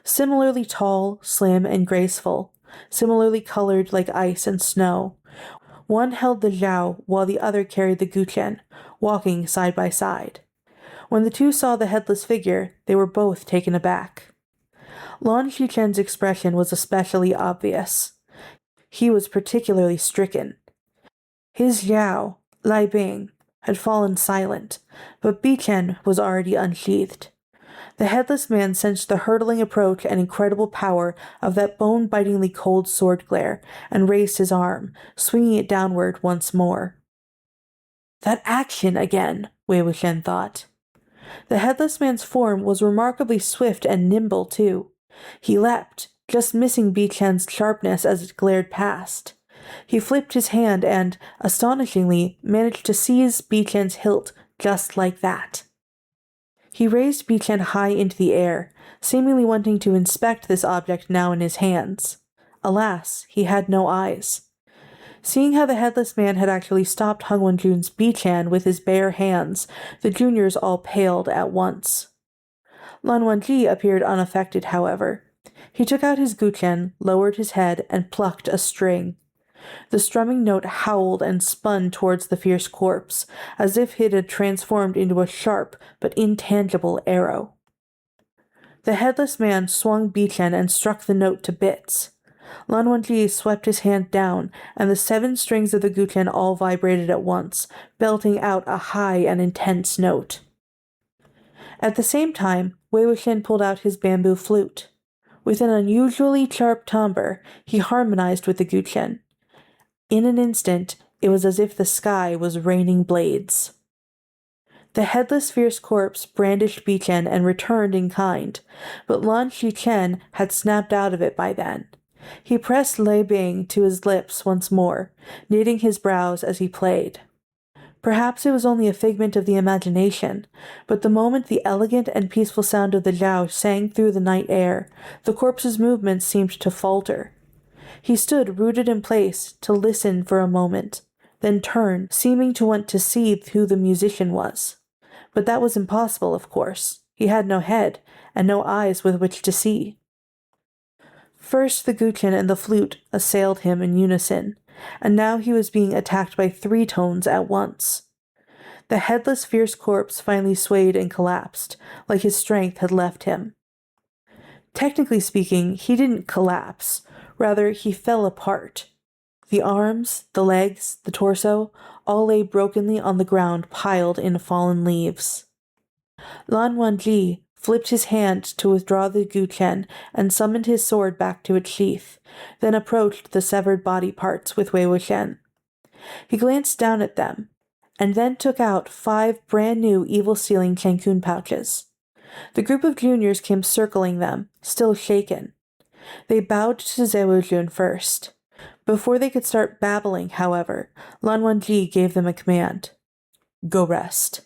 Similarly tall, slim, and graceful, similarly colored like ice and snow. One held the jiao while the other carried the guqian, walking side by side. When the 2 saw the headless figure, they were both taken aback. Lon Xichen's expression was especially obvious. He was particularly stricken. His jiao, Lai Bing, had fallen silent, but Bichen was already unsheathed. The headless man sensed the hurtling approach and incredible power of that bone-bitingly cold sword glare, and raised his arm, swinging it downward once more. That action again, Wei Wuxian thought. The headless man's form was remarkably swift and nimble, too. He leapt, just missing Bichen's sharpness as it glared past. He flipped his hand and, astonishingly, managed to seize Bichen's hilt just like that. He raised Bichen high into the air, seemingly wanting to inspect this object now in his hands. Alas, he had no eyes. Seeing how the headless man had actually stopped Hung Wenjun's Bichan with his bare hands, the juniors all paled at once. Lan Wangji appeared unaffected, however. He took out his guqian, lowered his head, and plucked a string. The strumming note howled and spun towards the fierce corpse, as if it had transformed into a sharp but intangible arrow. The headless man swung Bichan and struck the note to bits. Lan Wangji swept his hand down, and the 7 strings of the guqian all vibrated at once, belting out a high and intense note. At the same time, Wei Wuxian pulled out his bamboo flute. With an unusually sharp timbre, he harmonized with the guqian. In an instant, it was as if the sky was raining blades. The headless fierce corpse brandished Bichan and returned in kind, but Lan Xichen had snapped out of it by then. He pressed Lei Bing to his lips once more, knitting his brows as he played. Perhaps it was only a figment of the imagination, but the moment the elegant and peaceful sound of the jiao sang through the night air, the corpse's movements seemed to falter. He stood rooted in place to listen for a moment, then turned, seeming to want to see who the musician was. But that was impossible, of course. He had no head, and no eyes with which to see. First the guqian and the flute assailed him in unison, and now he was being attacked by 3 tones at once. The headless fierce corpse finally swayed and collapsed, like his strength had left him. Technically speaking, he didn't collapse. Rather, he fell apart. The arms, the legs, the torso, all lay brokenly on the ground piled in fallen leaves. Lan Wangji flipped his hand to withdraw the guqian and summoned his sword back to its sheath, then approached the severed body parts with Wei Wuxian. He glanced down at them, and then took out 5 brand-new evil-stealing Cancun pouches. The group of juniors came circling them, still shaken. They bowed to Zewujun first. Before they could start babbling, however, Lan Wangji gave them a command. Go rest.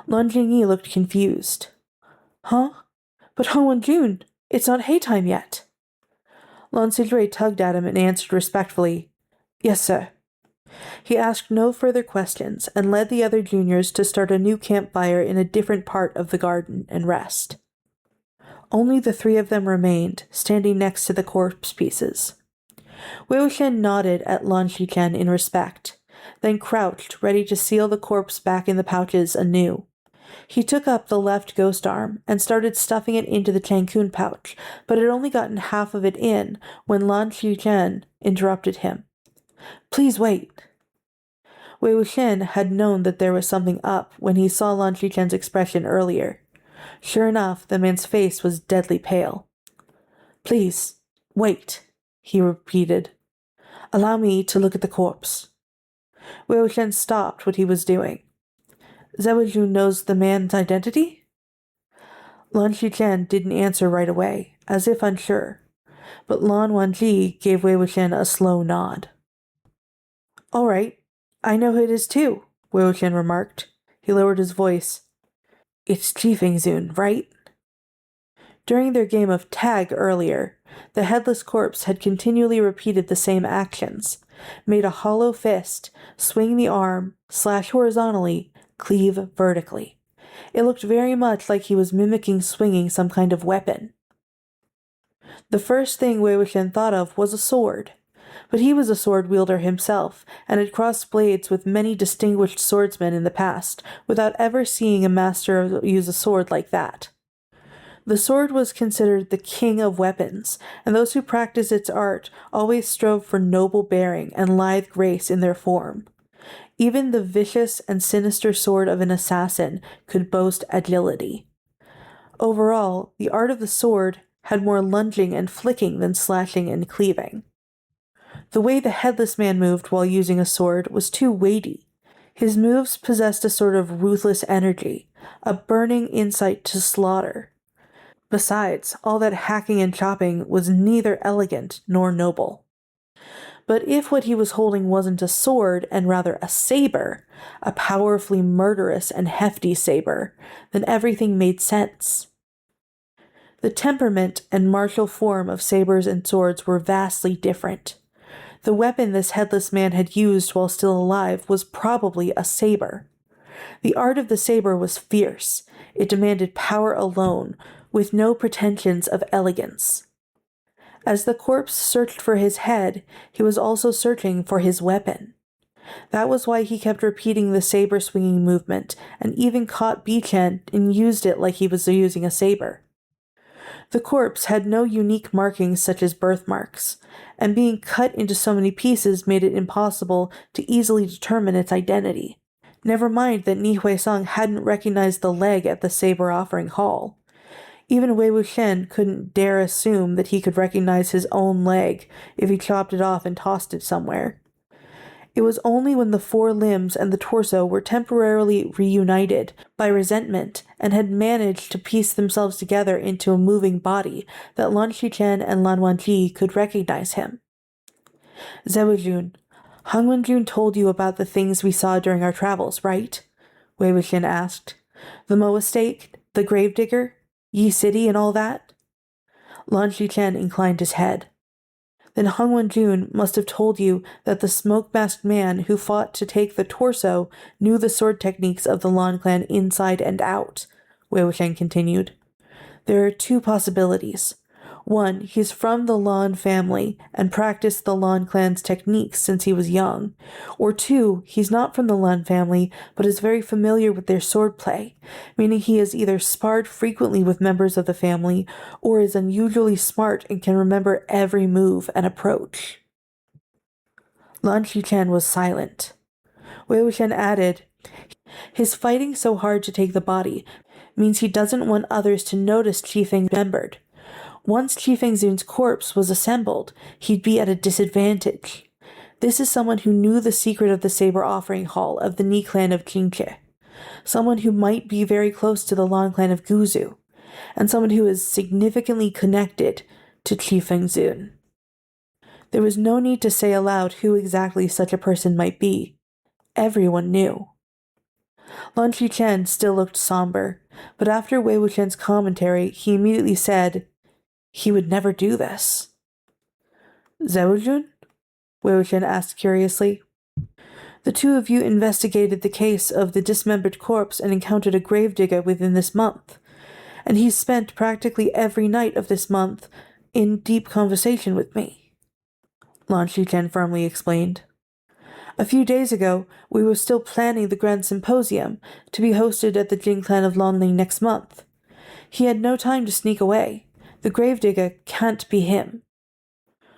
Lan Jingyi looked confused. Huh? But Hong Wenjun, it's not haytime yet. Lan Sidrui tugged at him and answered respectfully, Yes, sir. He asked no further questions and led the other juniors to start a new campfire in a different part of the garden and rest. Only the 3 of them remained, standing next to the corpse pieces. Wei Wuxian nodded at Lan Xichen in respect, then crouched, ready to seal the corpse back in the pouches anew. He took up the left ghost arm and started stuffing it into the Cancun pouch, but had only gotten half of it in when Lan Xichen interrupted him. Please wait. Wei Wuxian had known that there was something up when he saw Lan Xichen's expression earlier. Sure enough, the man's face was deadly pale. Please, wait, he repeated. Allow me to look at the corpse. Wei Wuxian stopped what he was doing. Zewujun knows the man's identity? Lan Xichen didn't answer right away, as if unsure, but Lan Wangji gave Wei Wuxian a slow nod. All right, I know who it is too, Wei Wuxian remarked. He lowered his voice. It's Ji Fengzun, right? During their game of tag earlier, the headless corpse had continually repeated the same actions, made a hollow fist, swing the arm, slash horizontally, cleave vertically. It looked very much like he was mimicking swinging some kind of weapon. The first thing Wei Wuxian thought of was a sword, but he was a sword wielder himself and had crossed blades with many distinguished swordsmen in the past without ever seeing a master use a sword like that. The sword was considered the king of weapons, and those who practiced its art always strove for noble bearing and lithe grace in their form. Even the vicious and sinister sword of an assassin could boast agility. Overall, the art of the sword had more lunging and flicking than slashing and cleaving. The way the headless man moved while using a sword was too weighty. His moves possessed a sort of ruthless energy, a burning insight to slaughter. Besides, all that hacking and chopping was neither elegant nor noble. But if what he was holding wasn't a sword and rather a saber, a powerfully murderous and hefty saber, then everything made sense. The temperament and martial form of sabers and swords were vastly different. The weapon this headless man had used while still alive was probably a saber. The art of the saber was fierce. It demanded power alone, with no pretensions of elegance. As the corpse searched for his head, he was also searching for his weapon. That was why he kept repeating the saber-swinging movement, and even caught Bichen and used it like he was using a saber. The corpse had no unique markings such as birthmarks, and being cut into so many pieces made it impossible to easily determine its identity. Never mind that Ni Huisang hadn't recognized the leg at the saber-offering hall. Even Wei Wuxian couldn't dare assume that he could recognize his own leg if he chopped it off and tossed it somewhere. It was only when the four limbs and the torso were temporarily reunited by resentment and had managed to piece themselves together into a moving body that Lan Xichen and Lan Wangji could recognize him. Zewujun, Han Wenjun told you about the things we saw during our travels, right? Wei Wuxian asked. The Mo estate, the gravedigger, Yi City, and all that? Lan Xichen inclined his head. Then Han Wenjun must have told you that the smoke-masked man who fought to take the torso knew the sword techniques of the Lan clan inside and out, Wei Wuxian continued. There are two possibilities. One, he's from the Lan family and practiced the Lan clan's techniques since he was young. Or two, he's not from the Lan family, but is very familiar with their swordplay, meaning he has either sparred frequently with members of the family, or is unusually smart and can remember every move and approach. Lan Xichen was silent. Wei Wuxian added, his fighting so hard to take the body means he doesn't want others to notice Qifeng remembered. Once Qifeng Zun's corpse was assembled, he'd be at a disadvantage. This is someone who knew the secret of the saber offering hall of the Ni clan of Qingque, someone who might be very close to the Lan clan of Guzu, and someone who is significantly connected to Qifeng Zun. There was no need to say aloud who exactly such a person might be. Everyone knew. Lan Xichen still looked somber, but after Wei Wuxian's commentary, he immediately said, he would never do this. Zewujun? Wei Wuxian asked curiously. The two of you investigated the case of the dismembered corpse and encountered a gravedigger within this month, and he spent practically every night of this month in deep conversation with me, Lan Xichen firmly explained. A few days ago, we were still planning the grand symposium to be hosted at the Jin clan of Lanling next month. He had no time to sneak away. The gravedigger can't be him.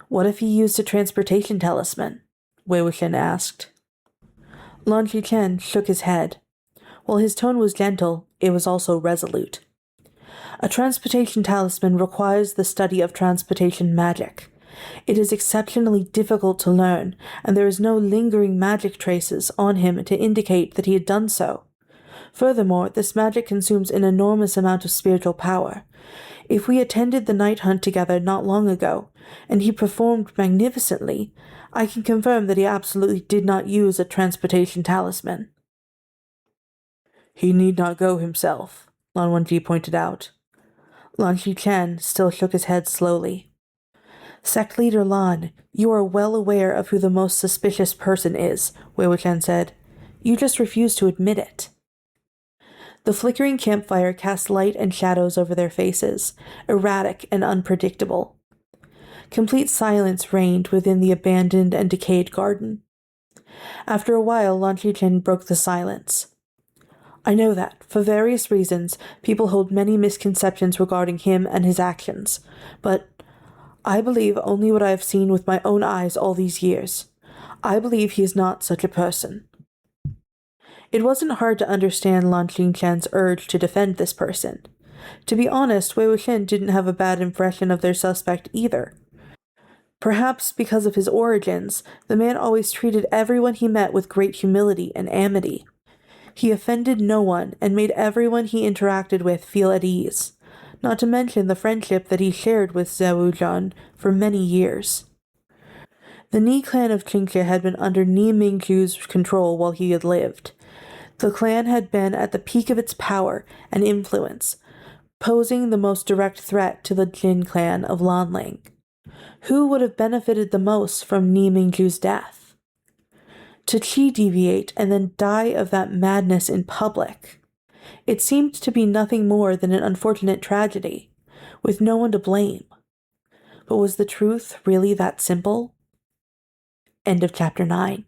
What if he used a transportation talisman? Wei Wuxian asked. Lan Xichen shook his head. While his tone was gentle, it was also resolute. A transportation talisman requires the study of transportation magic. It is exceptionally difficult to learn, and there is no lingering magic traces on him to indicate that he had done so. Furthermore, this magic consumes an enormous amount of spiritual power. If we attended the night hunt together not long ago, and he performed magnificently, I can confirm that he absolutely did not use a transportation talisman. He need not go himself, Lan Wangji pointed out. Lan Xichen still shook his head slowly. Sect leader Lan, you are well aware of who the most suspicious person is, Wei Wuxian said. You just refuse to admit it. The flickering campfire cast light and shadows over their faces, erratic and unpredictable. Complete silence reigned within the abandoned and decayed garden. After a while, Lan Xichen broke the silence. I know that, for various reasons, people hold many misconceptions regarding him and his actions, but I believe only what I have seen with my own eyes all these years. I believe he is not such a person. It wasn't hard to understand Lan Xingchen's urge to defend this person. To be honest, Wei Wuxian didn't have a bad impression of their suspect either. Perhaps because of his origins, the man always treated everyone he met with great humility and amity. He offended no one and made everyone he interacted with feel at ease, not to mention the friendship that he shared with Zewujun for many years. The Ni clan of Qingque had been under Ni Mingju's control while he had lived. The clan had been at the peak of its power and influence, posing the most direct threat to the Jin clan of Lanling. Who would have benefited the most from Ni Mingju's death? To Qi deviate and then die of that madness in public. It seemed to be nothing more than an unfortunate tragedy, with no one to blame. But was the truth really that simple? End of chapter 9.